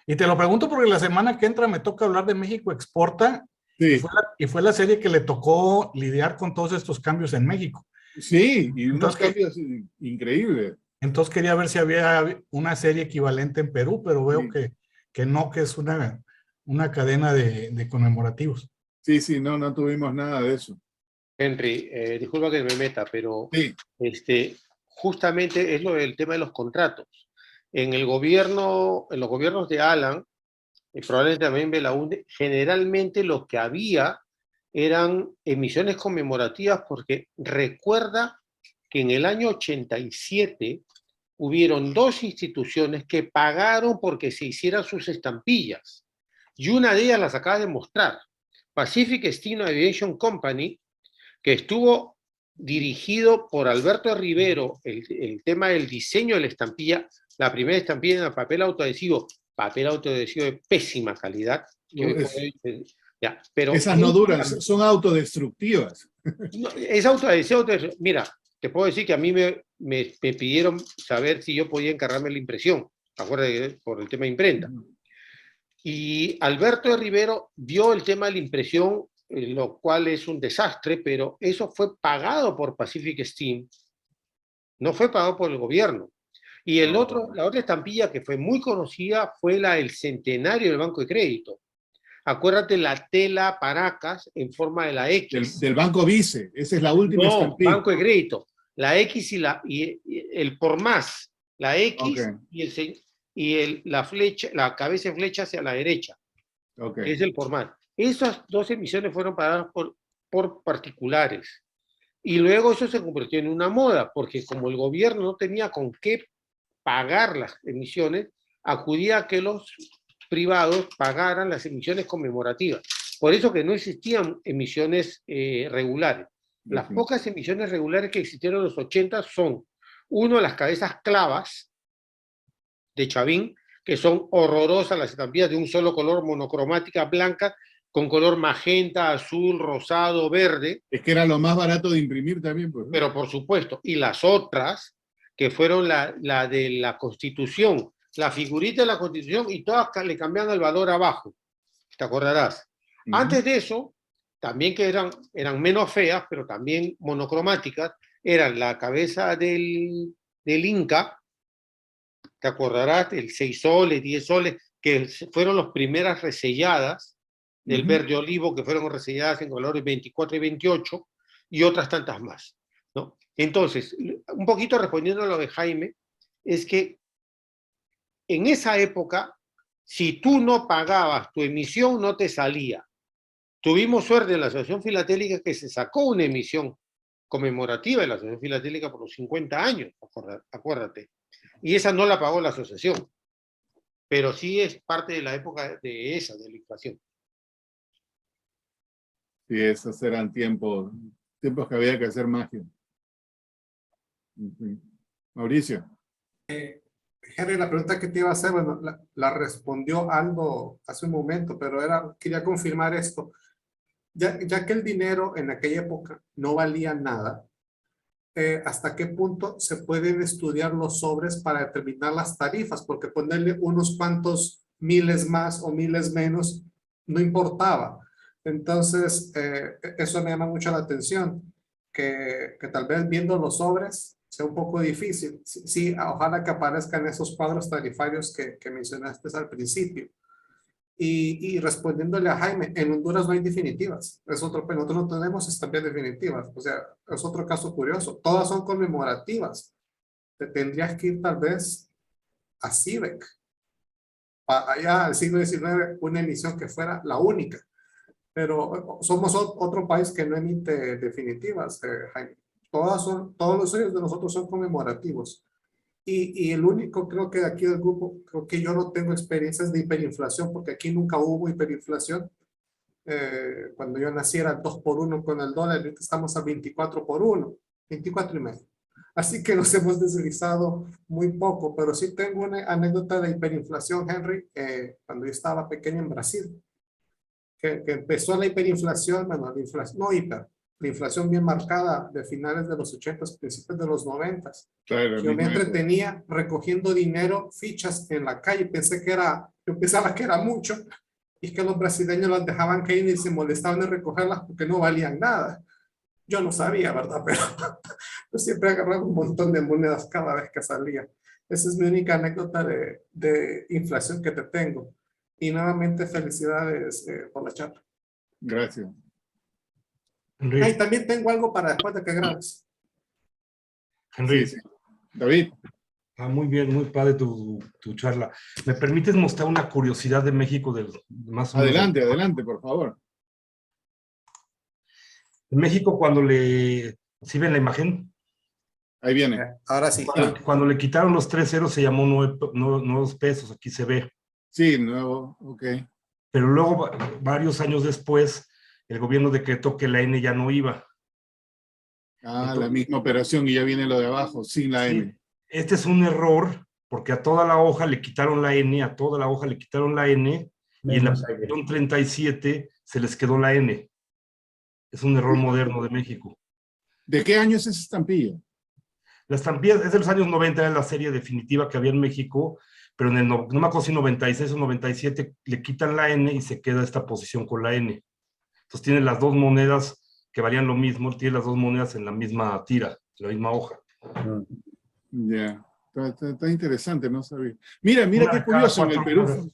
Y te lo pregunto porque la semana que entra me toca hablar de México Exporta. Sí. Y fue la serie que le tocó lidiar con todos estos cambios en México. Sí, y unos cambios increíbles. Entonces quería ver si había una serie equivalente en Perú, pero veo que no, que es una cadena de conmemorativos. Sí, no tuvimos nada de eso. Henry, disculpa que me meta, pero justamente es lo del tema de los contratos. En los gobiernos de Alan, y probablemente también Belaúnde, generalmente lo que había eran emisiones conmemorativas, porque recuerda que en el año 87 hubieron 2 instituciones que pagaron porque se hicieran sus estampillas, y una de ellas las acaba de mostrar, Pacific Steam Aviation Company, que estuvo dirigido por Alberto Rivero, el tema del diseño de la estampilla, la primera estampilla en papel autoadhesivo de pésima calidad. Ya, pero esas no duran, son autodestructivas. Es autoadhesivo. Mira, te puedo decir que a mí me pidieron saber si yo podía encargarme la impresión, acuérdate, por el tema de imprenta. Y Alberto de Rivero vio el tema de la impresión, lo cual es un desastre, pero eso fue pagado por Pacific Steam, no fue pagado por el gobierno. Y la otra estampilla que fue muy conocida fue la del centenario del Banco de Crédito. Acuérdate la tela Paracas en forma de la X. Del Banco Vice, esa es la última estampilla. Banco de Crédito. La X y el por más, la X la flecha, la cabeza de flecha hacia la derecha. Que es el por más. Esas dos emisiones fueron pagadas por particulares. Y luego eso se convirtió en una moda, porque como el gobierno no tenía con qué pagar las emisiones, acudía a que los privados pagaran las emisiones conmemorativas. Por eso que no existían emisiones regulares. Las pocas emisiones regulares que existieron en los 80 son, uno, las cabezas clavas de Chavín, que son horrorosas las estampillas de un solo color, monocromática, blanca, con color magenta, azul, rosado, verde. Es que era lo más barato de imprimir también. Pues, ¿no? Pero por supuesto, y las otras, que fueron la de la Constitución, la figurita de la Constitución, y todas le cambian el valor abajo, te acordarás. Antes de eso, también que eran menos feas, pero también monocromáticas, eran la cabeza del Inca, te acordarás, el 6 soles, 10 soles, que fueron las primeras reselladas, del verde olivo, que fueron reselladas en colores 24 y 28, y otras tantas más, ¿no? Entonces, un poquito respondiendo a lo de Jaime, es que en esa época, si tú no pagabas tu emisión, no te salía. Tuvimos suerte en la Asociación Filatélica que se sacó una emisión conmemorativa de la Asociación Filatélica por los 50 años, acuérdate. Y esa no la pagó la asociación, pero sí es parte de la época de la inflación. Sí, esos eran tiempos que había que hacer magia. Mauricio. Henry, la pregunta que te iba a hacer, bueno, la respondió Aldo hace un momento, pero quería confirmar esto. Ya que el dinero en aquella época no valía nada, ¿hasta qué punto se pueden estudiar los sobres para determinar las tarifas? Porque ponerle unos cuantos miles más o miles menos no importaba. Entonces, eso me llama mucho la atención, que tal vez viendo los sobres sea un poco difícil. Sí, ojalá que aparezcan esos cuadros tarifarios que mencionaste al principio. Y respondiéndole a Jaime, en Honduras no hay definitivas. Nosotros no tenemos estampillas definitivas. O sea, es otro caso curioso. Todas son conmemorativas. Te tendrías que ir tal vez a CIVEC. Allá al siglo XIX, una emisión que fuera la única. Pero somos otro país que no emite definitivas, Jaime. Todos los sellos de nosotros son conmemorativos. Y el único, creo que aquí del grupo, creo que yo no tengo experiencias de hiperinflación, porque aquí nunca hubo hiperinflación. Cuando yo nací era 2 por 1 con el dólar, ahorita estamos a 24 por 1, 24 y medio. Así que nos hemos deslizado muy poco, pero sí tengo una anécdota de hiperinflación, Henry, cuando yo estaba pequeño en Brasil. Que empezó la hiperinflación, bueno, la inflación, no hiper, la inflación bien marcada de finales de los 80, principios de los 90. Claro, yo me entretenía recogiendo dinero, fichas en la calle, yo pensaba que era mucho, y que los brasileños las dejaban caer y se molestaban de recogerlas porque no valían nada. Yo no sabía, ¿verdad? Pero yo siempre agarraba un montón de monedas cada vez que salía. Esa es mi única anécdota de inflación que te tengo. Y nuevamente felicidades por la charla. Gracias. Y también tengo algo para después de que grabes. Henry. Sí. David. Muy bien, muy padre tu charla. ¿Me permites mostrar una curiosidad de México? Más o menos? Adelante, por favor. En México, ¿sí ven la imagen? Ahí viene. Ahora sí. Cuando le quitaron los 3 ceros se llamó 9 pesos, aquí se ve. Sí, nuevo, ok. Pero luego, varios años después, el gobierno decretó que la N ya no iba. Ah, la misma operación y ya viene lo de abajo, sin la Sí, M. este es un error porque a toda la hoja le quitaron la N, a toda la hoja le quitaron la N y en la posición 37 se les quedó la N. Es un error moderno de México. ¿De qué año es esa estampilla? La estampilla es de los años 90, era la serie definitiva que había en México, pero en el, no me acuerdo si 96 o 97 le quitan la N y se queda esta posición con la N. Entonces tiene las dos monedas que valían lo mismo, tiene las dos monedas en la misma tira, en la misma hoja. Ya, está interesante, no sabía. Mira Una qué de cada curioso, en el 4 Perú, monedas.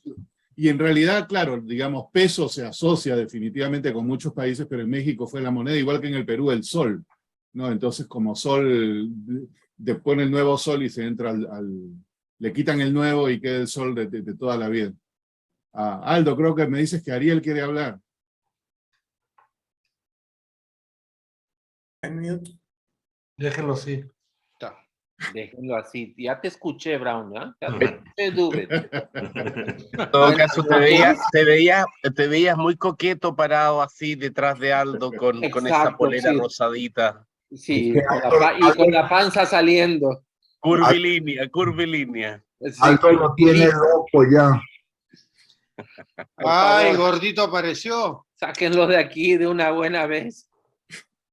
y en realidad, claro, digamos, peso se asocia definitivamente con muchos países, pero en México fue la moneda, igual que en el Perú, el sol, ¿no? Entonces, como sol, pone el nuevo sol y se entra le quitan el nuevo y queda el sol de toda la vida. Ah, Aldo, creo que me dices que Ariel quiere hablar. Déjenlo así. Está. Déjenlo así. Ya te escuché, Brown, ¿ah? Ya te escuché, Dubet. En todo caso, te veías muy coqueto parado así detrás de Aldo con esa Exacto, polera sí. rosadita. Sí, y con la panza saliendo. Curvilínea. Sí, Aldo lo tiene loco ya. por Ay, favor, gordito apareció. sáquenlo de aquí de una buena vez.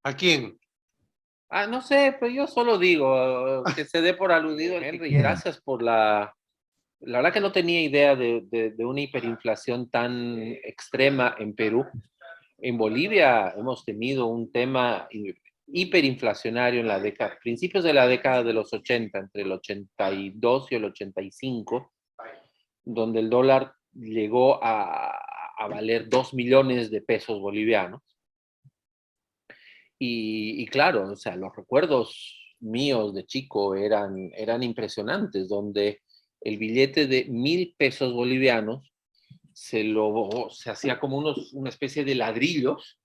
¿A quién? Ah, no sé, pero yo solo digo que se dé por aludido, Henry. Gracias por la verdad que no tenía idea de una hiperinflación tan extrema en Perú. En Bolivia hemos tenido un tema hiperinflacionario en la década, principios de la década de los 80, entre el 82 y el 85, donde el dólar llegó a valer 2 millones de pesos bolivianos. Y claro, o sea, los recuerdos míos de chico eran impresionantes, donde el billete de 1,000 pesos bolivianos se hacía como una especie de ladrillos,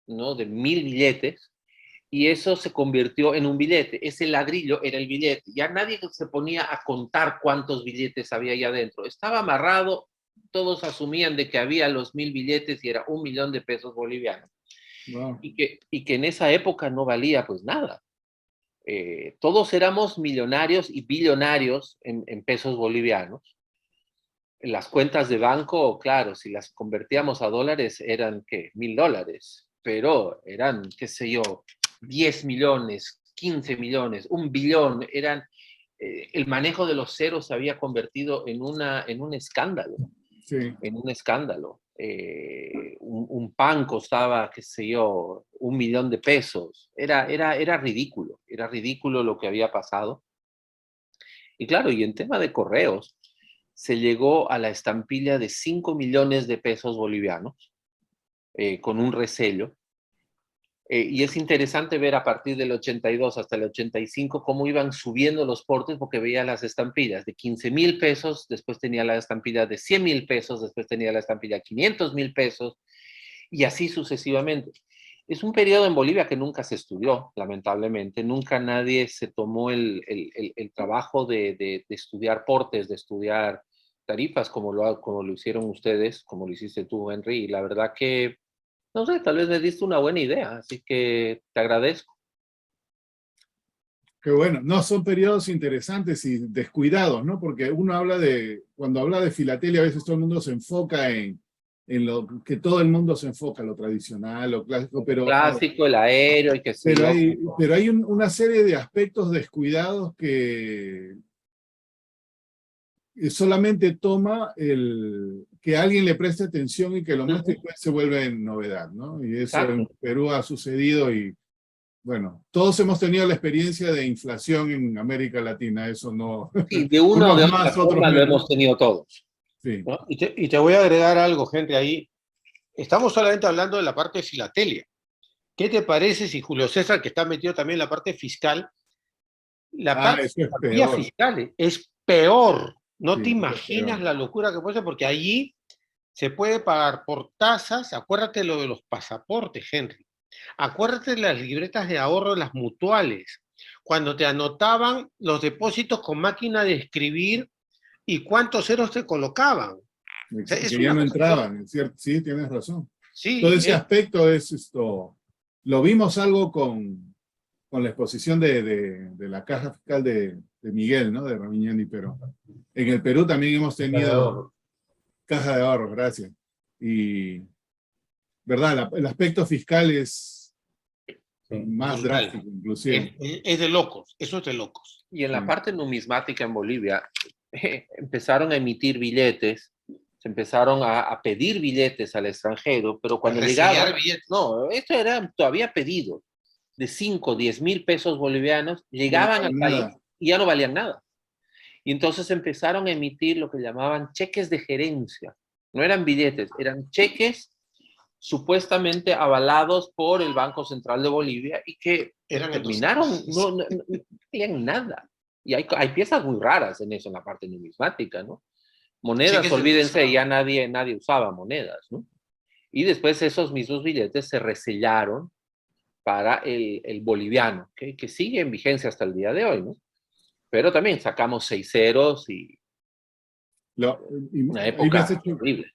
¿no? De 1,000 billetes, y eso se convirtió en un billete. Ese ladrillo era el billete. Ya nadie se ponía a contar cuántos billetes había ahí adentro. Estaba amarrado, todos asumían de que había los 1,000 billetes y era 1 millón de pesos bolivianos. Wow. Y que en esa época no valía pues nada. Todos éramos millonarios y billonarios en pesos bolivianos. Las cuentas de banco, claro, si las convertíamos a dólares eran, ¿qué? $1,000, pero eran, qué sé yo, 10 millones, 15 millones, 1 billón, el manejo de los ceros se había convertido en un escándalo. Sí. En un escándalo. Un pan costaba, qué sé yo, 1 millón de pesos. Era ridículo lo que había pasado. Y claro, y en tema de correos, se llegó a la estampilla de 5 millones de pesos bolivianos, con un resello. Y es interesante ver a partir del 82 hasta el 85 cómo iban subiendo los portes, porque veía las estampillas de 15,000 pesos, después tenía la estampilla de 100,000 pesos, después tenía la estampilla de 500,000 pesos, y así sucesivamente. Es un periodo en Bolivia que nunca se estudió, lamentablemente. Nunca nadie se tomó el trabajo de estudiar portes, de estudiar tarifas, como lo hicieron ustedes, como lo hiciste tú, Henry, y la verdad que no sé, tal vez me diste una buena idea, así que te agradezco. Qué bueno. No, son periodos interesantes y descuidados, ¿no? Porque uno cuando habla de filatelia, a veces todo el mundo se enfoca en lo que todo el mundo se enfoca, lo tradicional, lo clásico, pero Clásico, el aéreo y que sí. pero hay una serie de aspectos descuidados que solamente toma que alguien le preste atención y que lo muestre y después se vuelve en novedad, ¿no? Y eso Exacto. en Perú ha sucedido y, bueno, todos hemos tenido la experiencia de inflación en América Latina, eso no... Sí, de una o de unos otra más, otros forma lo menos. hemos tenido todos. Sí. ¿No? Y te voy a agregar algo, Henry, ahí. Estamos solamente hablando de la parte de filatelia. ¿Qué te parece si Julio César, que está metido también en la parte fiscal, la parte eso es de peor. fiscal es peor? No Sí, te es imaginas peor. la locura que puede ser, porque allí se puede pagar por tasas. Acuérdate lo de los pasaportes, Henry. Acuérdate de las libretas de ahorro de las mutuales, cuando te anotaban los depósitos con máquina de escribir y cuántos ceros te colocaban. O sea, es Que ya una no cosa entraban, ¿es cierto? Sí, tienes razón. Sí, Todo ese aspecto es esto. Lo vimos algo con con la exposición de la caja fiscal de Miguel, ¿no? De Ramiñani, pero en el Perú también hemos tenido caja de ahorros, gracias. Y, ¿verdad? El aspecto fiscal es más drástico, inclusive. Es de locos, eso es de locos. Y en la parte numismática en Bolivia, empezaron a emitir billetes, se empezaron a pedir billetes al extranjero, pero cuando llegaban, no, esto era todavía pedido, de 5, 10 mil pesos bolivianos, llegaban al país y ya no valían nada. Y entonces empezaron a emitir lo que llamaban cheques de gerencia. No eran billetes, eran cheques supuestamente avalados por el Banco Central de Bolivia y que terminaron, no tenían nada. Y hay piezas muy raras en eso, en la parte numismática, ¿no? Monedas, olvídense, ya nadie usaba monedas, ¿no? Y después esos mismos billetes se resellaron para el boliviano, que sigue en vigencia hasta el día de hoy, ¿no? Pero también sacamos 6 ceros y una época horrible.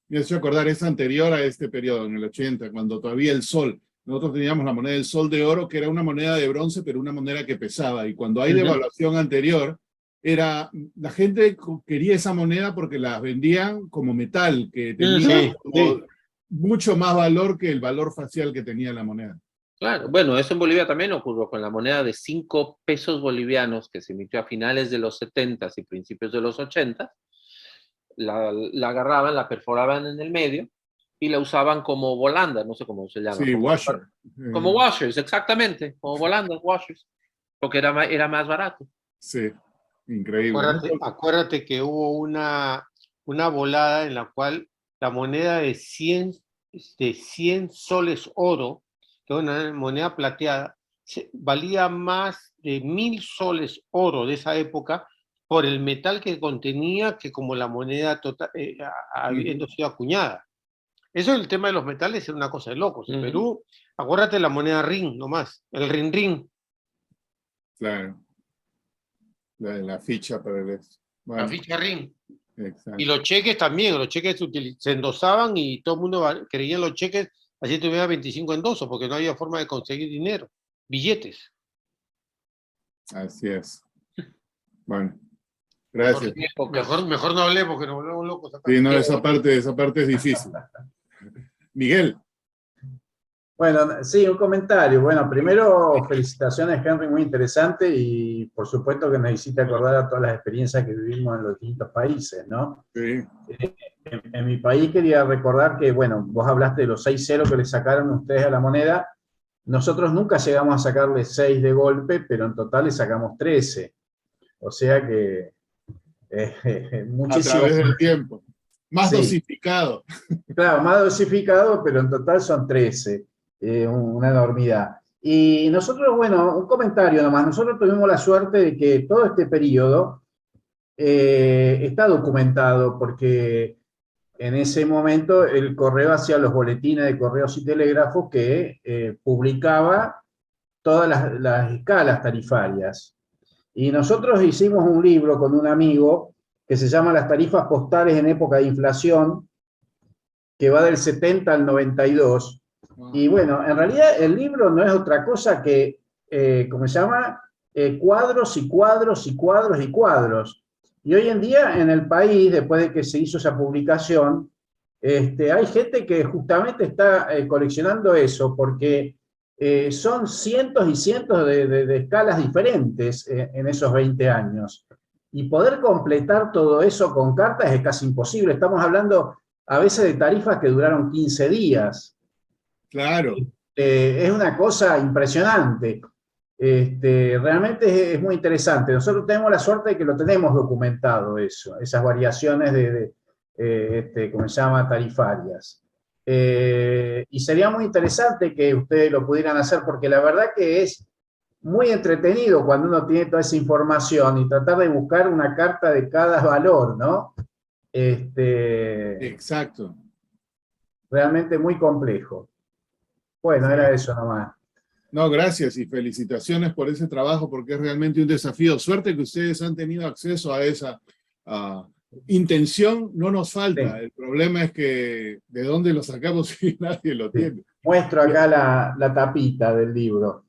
Me hace acordar, es anterior a este periodo, en el 80, cuando todavía el sol, nosotros teníamos la moneda del sol de oro, que era una moneda de bronce, pero una moneda que pesaba, y cuando hay devaluación anterior, la gente quería esa moneda porque la vendían como metal, que tenía mucho más valor que el valor facial que tenía la moneda. Claro, bueno, eso en Bolivia también ocurrió con la moneda de 5 pesos bolivianos que se emitió a finales de los 70s y principios de los 80s. La agarraban, la perforaban en el medio y la usaban como volanda, no sé cómo se llama. Sí, washer. Como washers, exactamente, como volandas, washers, porque era más barato. Sí, increíble. Acuérdate que hubo una volada en la cual la moneda de 100 soles oro, que es una moneda plateada, valía más de 1000 soles oro de esa época por el metal que contenía, que como la moneda total, habiendo sido acuñada. Eso es el tema de los metales, es una cosa de locos. En Perú, acuérdate la moneda rin nomás, el rin. Claro. La ficha para el... Bueno. La ficha rin. Exacto. Y los cheques también, los cheques se endosaban y todo el mundo creía en los cheques, así tuviera 25 endosos, porque no había forma de conseguir dinero, billetes. Así es. Bueno, gracias. Mejor no hablé porque nos volvemos locos acá. Sí, no, esa parte es difícil. Miguel. Bueno, sí, un comentario. Bueno, primero, felicitaciones, Henry, muy interesante, y por supuesto que nos hiciste acordar a todas las experiencias que vivimos en los distintos países, ¿no? Sí. En mi país quería recordar que, bueno, vos hablaste de los 6 ceros que le sacaron ustedes a la moneda. Nosotros nunca llegamos a sacarle 6 de golpe, pero en total le sacamos 13. O sea que muchísimo. A través del tiempo. Más Sí. dosificado. Claro, más dosificado, pero en total son 13. Una enormidad. Y nosotros, bueno, un comentario nomás. Nosotros tuvimos la suerte de que todo este periodo está documentado, porque en ese momento el correo hacía los boletines de correos y telégrafos que publicaba todas las escalas tarifarias. Y nosotros hicimos un libro con un amigo que se llama Las tarifas postales en época de inflación, que va del 70 al 92. Y bueno, en realidad el libro no es otra cosa que, ¿cómo se llama? Cuadros y cuadros y cuadros y cuadros. Y hoy en día en el país, después de que se hizo esa publicación, hay gente que justamente está coleccionando eso, porque son cientos y cientos de escalas diferentes en esos 20 años. Y poder completar todo eso con cartas es casi imposible. Estamos hablando a veces de tarifas que duraron 15 días. Claro. Es una cosa impresionante. Realmente es muy interesante. Nosotros tenemos la suerte de que lo tenemos documentado eso, esas variaciones ¿cómo se llama? Tarifarias. Y sería muy interesante que ustedes lo pudieran hacer, porque la verdad que es muy entretenido cuando uno tiene toda esa información y tratar de buscar una carta de cada valor, ¿no? Exacto. Realmente muy complejo. Bueno, era eso nomás. No, gracias y felicitaciones por ese trabajo, porque es realmente un desafío. Suerte que ustedes han tenido acceso a esa intención, no nos falta. Sí. El problema es que de dónde lo sacamos si nadie lo tiene. Muestro acá la tapita del libro.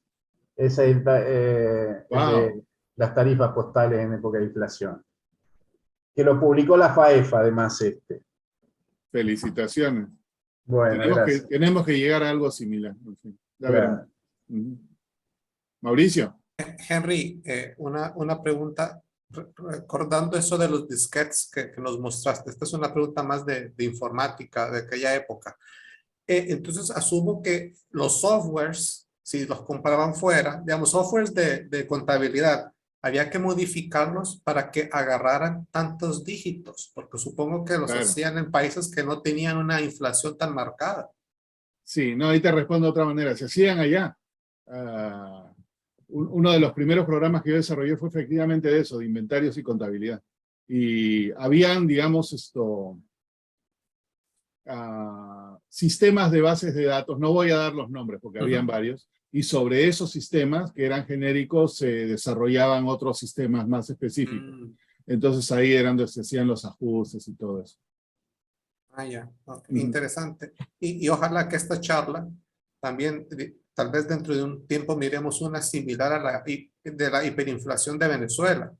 es el, Wow. de las tarifas postales en época de inflación. Que lo publicó la FAEFA, además, Felicitaciones. Bueno, gracias. Tenemos que llegar a algo similar. En fin, ya veremos. Claro. Mauricio. Henry, una pregunta, recordando eso de los disquetes que nos mostraste. Esta es una pregunta más de informática de aquella época. Entonces, asumo que los softwares, si los compraban fuera, digamos, softwares de contabilidad, había que modificarlos para que agarraran tantos dígitos, porque supongo que los Claro. hacían en países que no tenían una inflación tan marcada. Sí, no, ahí te respondo de otra manera. Se hacían allá. Uno de los primeros programas que yo desarrollé fue efectivamente de eso, de inventarios y contabilidad. Y habían, digamos, sistemas de bases de datos, no voy a dar los nombres porque habían varios, y sobre esos sistemas que eran genéricos se desarrollaban otros sistemas más específicos. Entonces ahí eran donde se hacían los ajustes y todo eso. Ya, okay. Interesante. Y ojalá que esta charla también, tal vez dentro de un tiempo miremos una similar a de la hiperinflación de Venezuela.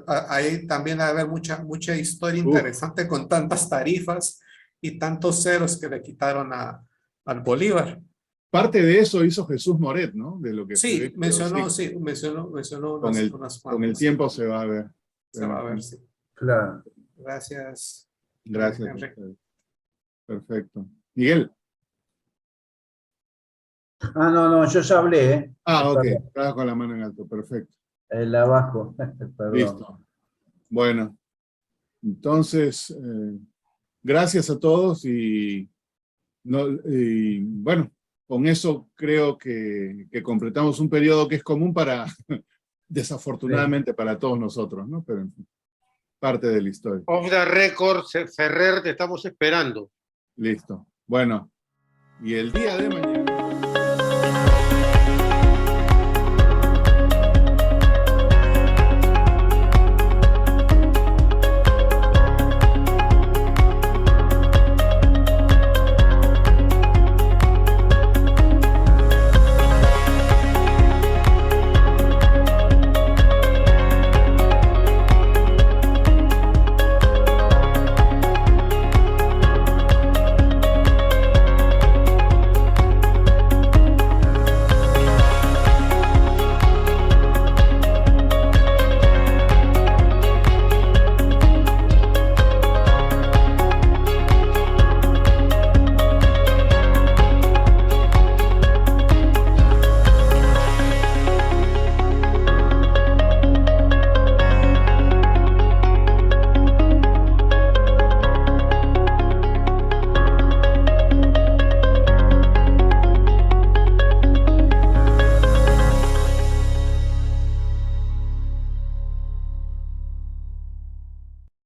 Ahí también va a haber mucha historia interesante con tantas tarifas y tantos ceros que le quitaron al Bolívar. Parte de eso hizo Jesús Moret, ¿no? De lo que sí, mencionó con el tiempo se va a ver. Se va a ver, sí. Claro. Gracias. Gracias. Perfecto. Miguel. No, yo ya hablé. Ok. Estaba con la mano en alto. Perfecto. El abajo. Perdón. Listo. Bueno. Entonces, gracias a todos y bueno, con eso creo que completamos un periodo que es común para, desafortunadamente, para todos nosotros, ¿no? Pero en fin, parte de la historia. Off the record, Ferrer, te estamos esperando. Listo. Bueno, y el día de mañana...